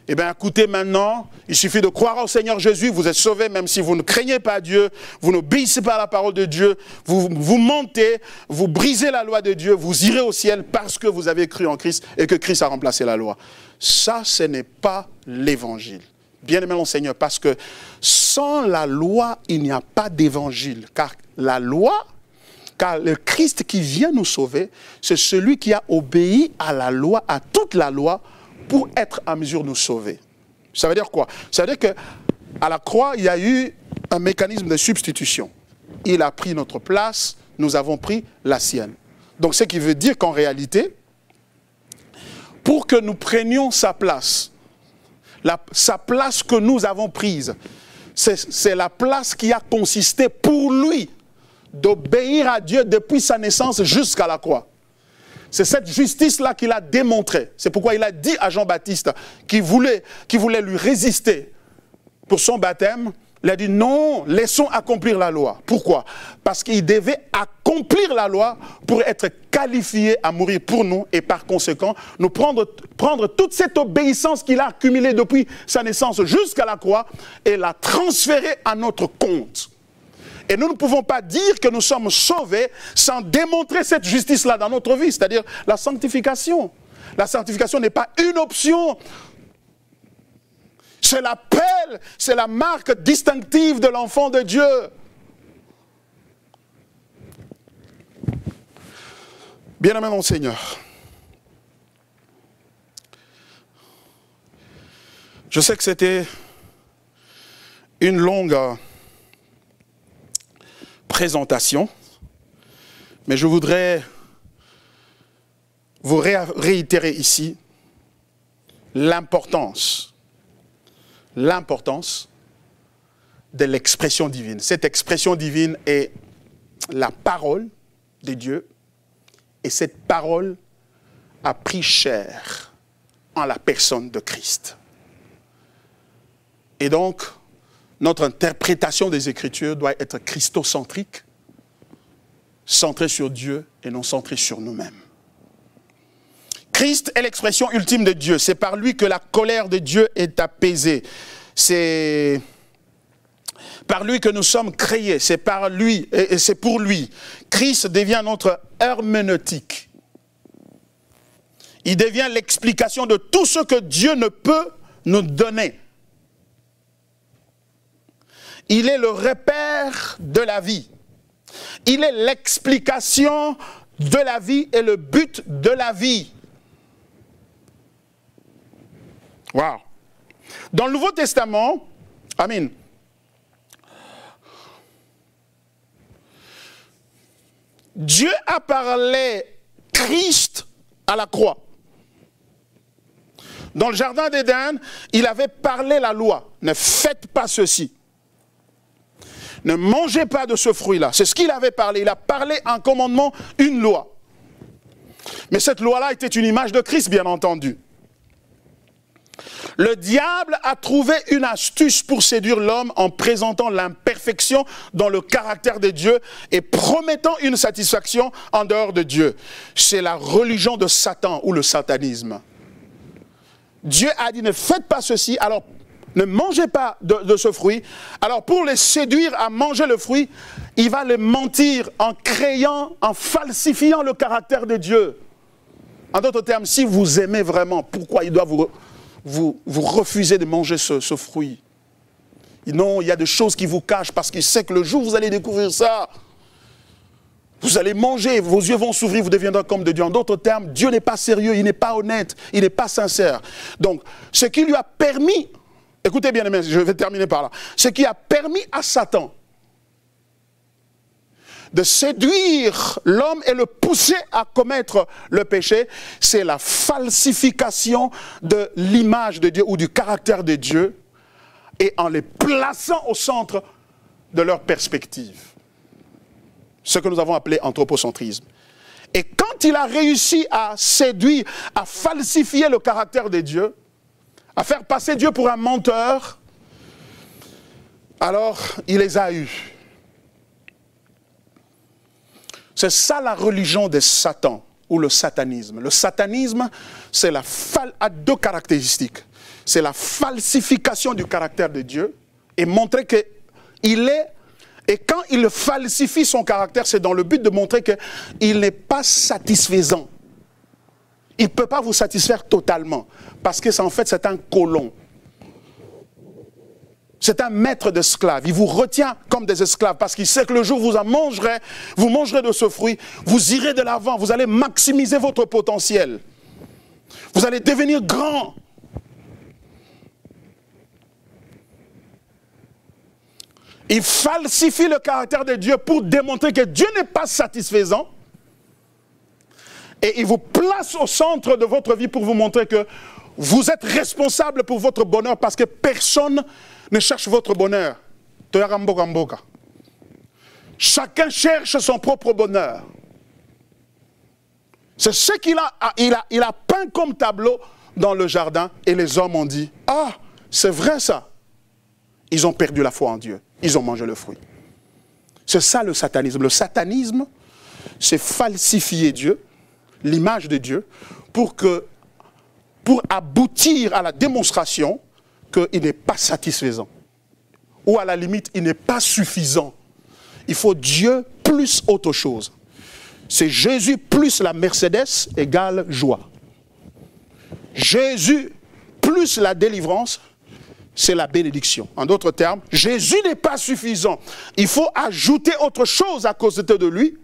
Eh bien, écoutez maintenant, il suffit de croire au Seigneur Jésus, vous êtes sauvés même si vous ne craignez pas Dieu, vous n'obéissez pas à la parole de Dieu, vous mentez, vous brisez la loi de Dieu, vous irez au ciel parce que vous avez cru en Christ et que Christ a remplacé la loi. Ça, ce n'est pas l'évangile. Bien-aimé mon Seigneur, parce que sans la loi, il n'y a pas d'évangile. Car la loi, car le Christ qui vient nous sauver, c'est celui qui a obéi à la loi, à toute la loi, pour être en mesure de nous sauver. Ça veut dire quoi? Ça veut dire qu'à la croix, il y a eu un mécanisme de substitution. Il a pris notre place, nous avons pris la sienne. Donc ce qui veut dire qu'en réalité, pour que nous prenions sa place, sa place que nous avons prise, c'est la place qui a consisté pour lui d'obéir à Dieu depuis sa naissance jusqu'à la croix. C'est cette justice-là qu'il a démontrée. C'est pourquoi il a dit à Jean-Baptiste, qui voulait lui résister pour son baptême, il a dit non, laissons accomplir la loi. Pourquoi? Parce qu'il devait accomplir la loi pour être qualifié à mourir pour nous et par conséquent, nous prendre toute cette obéissance qu'il a accumulée depuis sa naissance jusqu'à la croix et la transférer à notre compte. Et nous ne pouvons pas dire que nous sommes sauvés sans démontrer cette justice-là dans notre vie, c'est-à-dire la sanctification. La sanctification n'est pas une option. C'est l'appel, c'est la marque distinctive de l'enfant de Dieu. Bien-aimé mon Seigneur, je sais que c'était une longue présentation, mais je voudrais vous réitérer ici l'importance de l'expression divine. Cette expression divine est la parole de Dieu et cette parole a pris chair en la personne de Christ. Et donc, notre interprétation des Écritures doit être christocentrique, centrée sur Dieu et non centrée sur nous-mêmes. Christ est l'expression ultime de Dieu. C'est par lui que la colère de Dieu est apaisée. C'est par lui que nous sommes créés. C'est par lui et c'est pour lui. Christ devient notre herméneutique. Il devient l'explication de tout ce que Dieu ne peut nous donner. Il est le repère de la vie. Il est l'explication de la vie et le but de la vie. Wow. Dans le Nouveau Testament, Amen. Dieu a parlé Christ à la croix. Dans le jardin d'Éden, il avait parlé la loi. Ne faites pas ceci. Ne mangez pas de ce fruit-là. C'est ce qu'il avait parlé. Il a parlé un commandement, une loi. Mais cette loi-là était une image de Christ, bien entendu. Le diable a trouvé une astuce pour séduire l'homme en présentant l'imperfection dans le caractère de Dieu et promettant une satisfaction en dehors de Dieu. C'est la religion de Satan ou le satanisme. Dieu a dit ne faites pas ceci, alors ne mangez pas de ce fruit. Alors pour les séduire à manger le fruit, il va les mentir en créant, en falsifiant le caractère de Dieu. En d'autres termes, si vous aimez vraiment, pourquoi il doit vous refuser de manger ce fruit? Non, il y a des choses qui vous cachent parce qu'il sait que le jour où vous allez découvrir ça, vous allez manger, vos yeux vont s'ouvrir, vous deviendrez comme de Dieu. En d'autres termes, Dieu n'est pas sérieux, il n'est pas honnête, il n'est pas sincère. Donc, ce qui lui a permis, écoutez bien, je vais terminer par là, ce qui a permis à Satan de séduire l'homme et le pousser à commettre le péché, c'est la falsification de l'image de Dieu ou du caractère de Dieu et en les plaçant au centre de leur perspective. Ce que nous avons appelé anthropocentrisme. Et quand il a réussi à séduire, à falsifier le caractère de Dieu, à faire passer Dieu pour un menteur, alors il les a eus. C'est ça la religion de Satan, ou le satanisme. Le satanisme, a deux caractéristiques. C'est la falsification du caractère de Dieu, et montrer qu'il est, et quand il falsifie son caractère, c'est dans le but de montrer qu'il n'est pas satisfaisant. Il ne peut pas vous satisfaire totalement, parce que en fait c'est un colon. C'est un maître d'esclaves. Il vous retient comme des esclaves parce qu'il sait que le jour où vous mangerez de ce fruit, vous irez de l'avant, vous allez maximiser votre potentiel. Vous allez devenir grand. Il falsifie le caractère de Dieu pour démontrer que Dieu n'est pas satisfaisant. Et il vous place au centre de votre vie pour vous montrer que vous êtes responsable pour votre bonheur parce que personne ne cherche votre bonheur. Chacun cherche son propre bonheur. C'est ce qu'il a peint comme tableau dans le jardin et les hommes ont dit, ah, c'est vrai ça. Ils ont perdu la foi en Dieu. Ils ont mangé le fruit. C'est ça le satanisme. Le satanisme, c'est falsifier Dieu, l'image de Dieu, pour aboutir à la démonstration qu'il n'est pas satisfaisant. Ou à la limite, il n'est pas suffisant. Il faut Dieu plus autre chose. C'est Jésus plus la Mercedes égale joie. Jésus plus la délivrance, c'est la bénédiction. En d'autres termes, Jésus n'est pas suffisant. Il faut ajouter autre chose à cause de lui.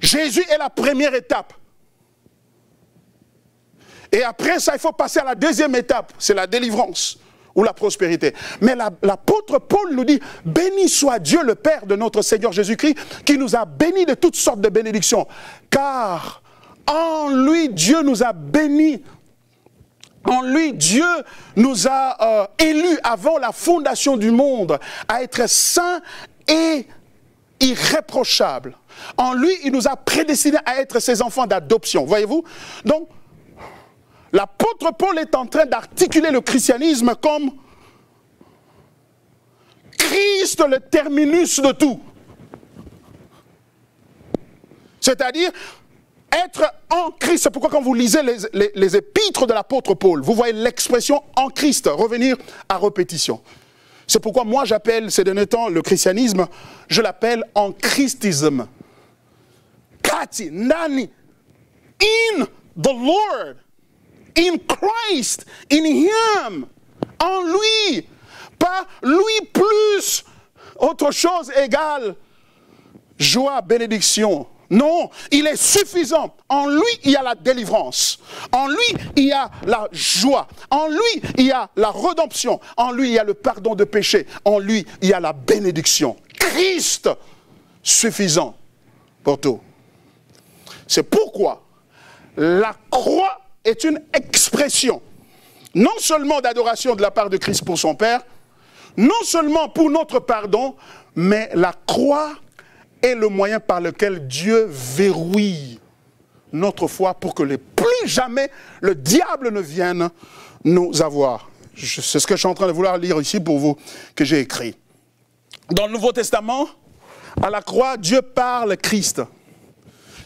Jésus est la première étape. Et après ça, il faut passer à la deuxième étape, c'est la délivrance ou la prospérité. Mais l'apôtre Paul nous dit, béni soit Dieu le Père de notre Seigneur Jésus-Christ, qui nous a bénis de toutes sortes de bénédictions. Car en lui, Dieu nous a bénis. En lui, Dieu nous a élus avant la fondation du monde à être saints et irréprochables. En lui, il nous a prédestinés à être ses enfants d'adoption. Voyez-vous? Donc, l'apôtre Paul est en train d'articuler le christianisme comme Christ, le terminus de tout. C'est-à-dire être en Christ. C'est pourquoi quand vous lisez les épîtres de l'apôtre Paul, vous voyez l'expression en Christ revenir à répétition. C'est pourquoi moi j'appelle ces derniers temps le christianisme, je l'appelle en Christisme. Kati, nani, in the Lord. In Christ, in Him, en lui, pas lui plus, autre chose égale joie, bénédiction. Non, il est suffisant. En lui, il y a la délivrance. En lui, il y a la joie. En lui, il y a la rédemption. En lui, il y a le pardon de péché. En lui, il y a la bénédiction. Christ suffisant pour tout. C'est pourquoi la croix est une expression, non seulement d'adoration de la part de Christ pour son Père, non seulement pour notre pardon, mais la croix est le moyen par lequel Dieu verrouille notre foi pour que plus jamais le diable ne vienne nous avoir. C'est ce que je suis en train de vouloir lire ici pour vous, que j'ai écrit. Dans le Nouveau Testament, à la croix, Dieu parle Christ.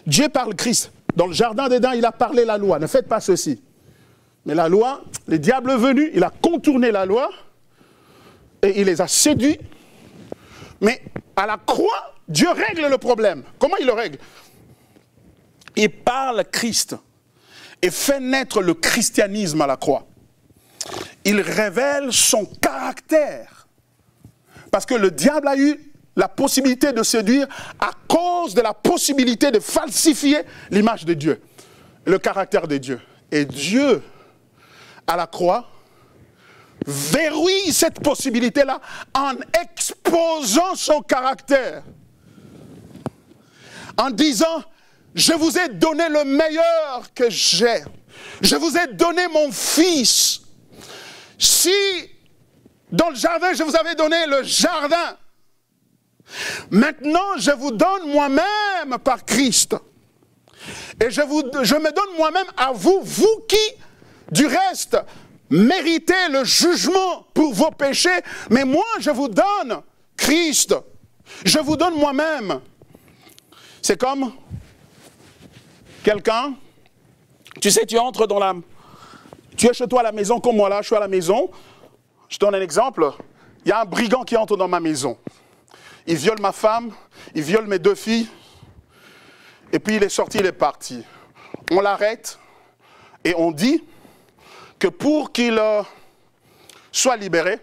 Dieu parle Christ. Dans le jardin d'Éden, il a parlé la loi. Ne faites pas ceci. Mais la loi, le diable est venu, il a contourné la loi et il les a séduits. Mais à la croix, Dieu règle le problème. Comment il le règle? Il parle Christ et fait naître le christianisme à la croix. Il révèle son caractère. Parce que le diable a eu la possibilité de séduire à cause de la possibilité de falsifier l'image de Dieu, le caractère de Dieu. Et Dieu, à la croix, verrouille cette possibilité-là en exposant son caractère. En disant, je vous ai donné le meilleur que j'ai. Je vous ai donné mon fils. Si dans le jardin, je vous avais donné le jardin, maintenant, je vous donne moi-même par Christ. Et je me donne moi-même à vous, vous qui, du reste, méritez le jugement pour vos péchés, mais moi, je vous donne Christ. Je vous donne moi-même. C'est comme quelqu'un, tu sais, tu entres dans la... Tu es chez toi à la maison, comme moi là, je suis à la maison. Je donne un exemple. Il y a un brigand qui entre dans ma maison. Il viole ma femme, il viole mes 2 filles. Et puis il est sorti, il est parti. On l'arrête et on dit que pour qu'il soit libéré,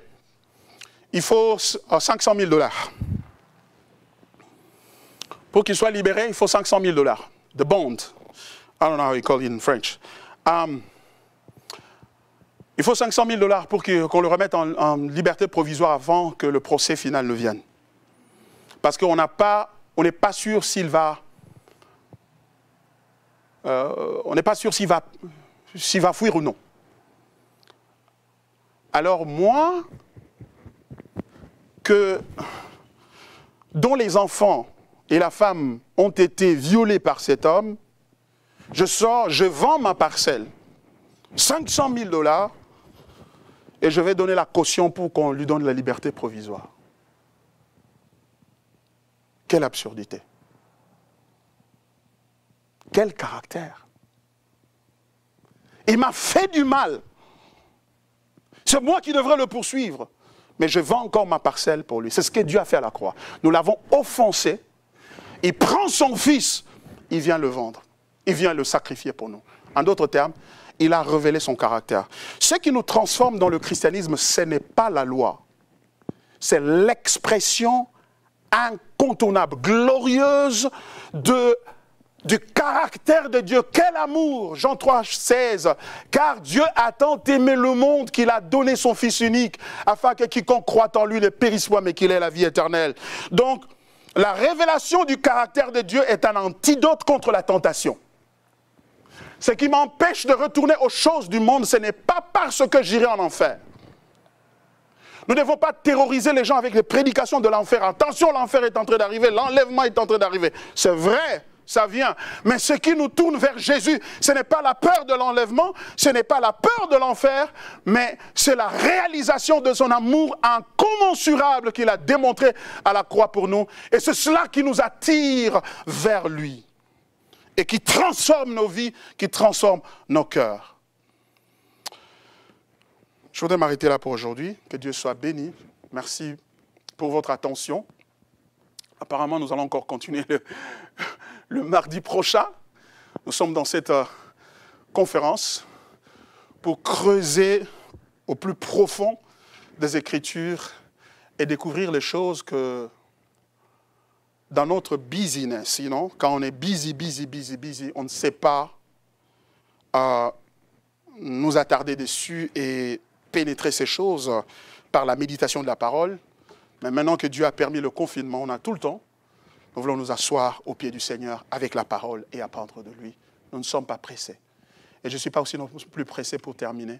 il faut 500 000 $. Pour qu'il soit libéré, il faut 500 000 $. The bond. I don't know how you call it in French. Il faut 500 000 $ pour qu'on le remette en liberté provisoire avant que le procès final ne vienne. Parce qu'on n'est pas sûr s'il va... on n'est pas sûr s'il va fuir ou non. Alors moi, dont les enfants et la femme ont été violés par cet homme, je vends ma parcelle, 500 000 $, et je vais donner la caution pour qu'on lui donne la liberté provisoire. Quelle absurdité! Quel caractère! Il m'a fait du mal. C'est moi qui devrais le poursuivre. Mais je vends encore ma parcelle pour lui. C'est ce que Dieu a fait à la croix. Nous l'avons offensé. Il prend son fils. Il vient le vendre. Il vient le sacrifier pour nous. En d'autres termes, il a révélé son caractère. Ce qui nous transforme dans le christianisme, ce n'est pas la loi. C'est l'expression incontournable, glorieuse du caractère de Dieu. Quel amour! Jean 3, 16. Car Dieu a tant aimé le monde qu'il a donné son Fils unique, afin que quiconque croit en lui ne périsse pas, mais qu'il ait la vie éternelle. Donc, la révélation du caractère de Dieu est un antidote contre la tentation. Ce qui m'empêche de retourner aux choses du monde, ce n'est pas parce que j'irai en enfer. Nous ne devons pas terroriser les gens avec les prédications de l'enfer. Attention, l'enfer est en train d'arriver, l'enlèvement est en train d'arriver. C'est vrai, ça vient. Mais ce qui nous tourne vers Jésus, ce n'est pas la peur de l'enlèvement, ce n'est pas la peur de l'enfer, mais c'est la réalisation de son amour incommensurable qu'il a démontré à la croix pour nous. Et c'est cela qui nous attire vers lui. Et qui transforme nos vies, qui transforme nos cœurs. Je voudrais m'arrêter là pour aujourd'hui. Que Dieu soit béni. Merci pour votre attention. Apparemment, nous allons encore continuer le mardi prochain. Nous sommes dans cette conférence pour creuser au plus profond des Écritures et découvrir les choses que dans notre busyness, sinon, quand on est busy, on ne sait pas nous attarder dessus et pénétrer ces choses par la méditation de la parole, Mais maintenant que Dieu a permis le confinement, on a tout le temps. Nous voulons nous asseoir au pied du Seigneur avec la parole et apprendre de lui. Nous ne sommes pas pressés. Et je ne suis pas aussi non plus pressé pour terminer.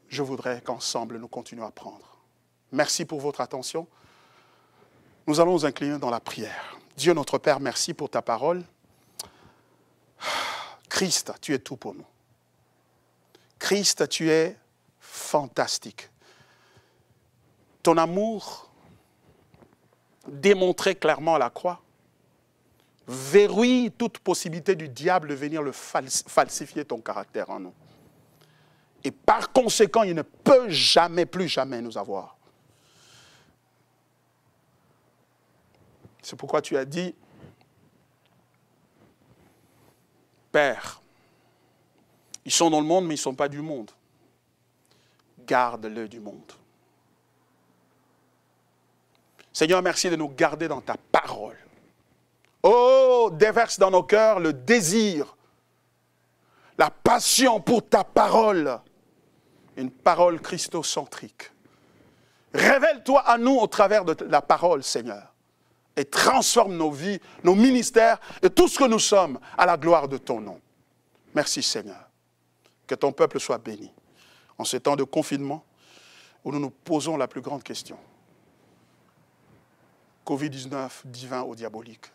Je voudrais qu'ensemble, nous continuions à apprendre. Merci pour votre attention. Nous allons nous incliner dans la prière. Dieu notre Père, merci pour ta parole. Christ, tu es tout pour nous. Christ, tu es fantastique. Ton amour démontré clairement à la croix verrouille toute possibilité du diable de venir le falsifier ton caractère en nous. Et par conséquent, il ne peut jamais, plus jamais nous avoir. C'est pourquoi tu as dit, Père, ils sont dans le monde, mais ils ne sont pas du monde. Garde-le du monde. Seigneur, merci de nous garder dans ta parole. Oh, déverse dans nos cœurs le désir, la passion pour ta parole. Une parole christocentrique. Révèle-toi à nous au travers de la parole, Seigneur. Et transforme nos vies, nos ministères et tout ce que nous sommes à la gloire de ton nom. Merci, Seigneur. Que ton peuple soit béni. En ce temps de confinement, où nous nous posons la plus grande question. Covid-19, divin ou diabolique.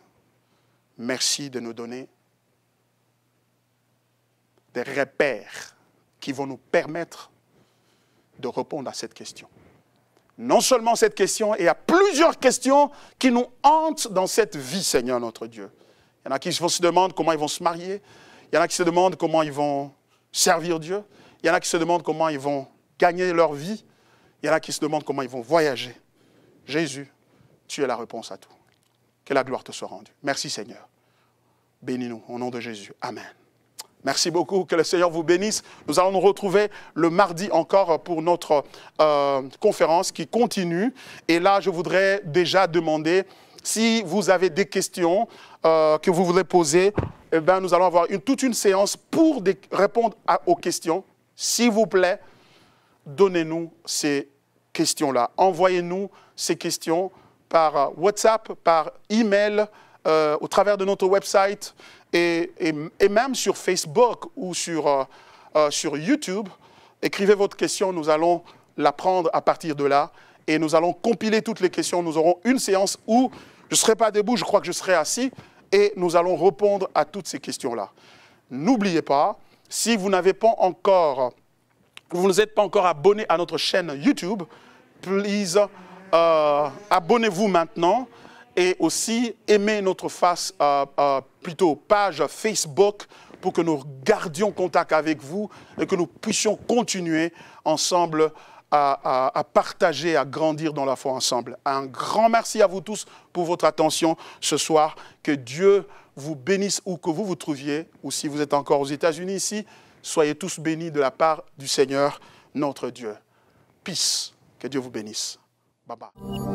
Merci de nous donner des repères qui vont nous permettre de répondre à cette question. Non seulement cette question, et il y a plusieurs questions qui nous hantent dans cette vie, Seigneur notre Dieu. Il y en a qui se demandent comment ils vont se marier. Il y en a qui se demandent comment ils vont servir Dieu. Il y en a qui se demandent comment ils vont gagner leur vie. Il y en a qui se demandent comment ils vont voyager. Jésus, tu es la réponse à tout. Que la gloire te soit rendue. Merci Seigneur. Bénis-nous au nom de Jésus. Amen. Merci beaucoup, que le Seigneur vous bénisse. Nous allons nous retrouver le mardi encore pour notre conférence qui continue. Et là, je voudrais déjà demander, si vous avez des questions que vous voulez poser, eh bien, nous allons avoir toute une séance pour répondre aux questions. S'il vous plaît, donnez-nous ces questions-là. Envoyez-nous ces questions par WhatsApp, par email, au travers de notre website et même sur Facebook ou sur YouTube. Écrivez votre question, nous allons la prendre à partir de là et nous allons compiler toutes les questions. Nous aurons une séance où je ne serai pas debout, je crois que je serai assis et nous allons répondre à toutes ces questions-là. N'oubliez pas, si vous n'avez pas encore, vous ne êtes pas encore abonné à notre chaîne YouTube, please, abonnez-vous maintenant. Et aussi, aimez notre page Facebook pour que nous gardions contact avec vous et que nous puissions continuer ensemble à partager, à grandir dans la foi ensemble. Un grand merci à vous tous pour votre attention ce soir. Que Dieu vous bénisse où que vous vous trouviez, ou si vous êtes encore aux États-Unis ici, soyez tous bénis de la part du Seigneur, notre Dieu. Peace. Que Dieu vous bénisse. Bye bye.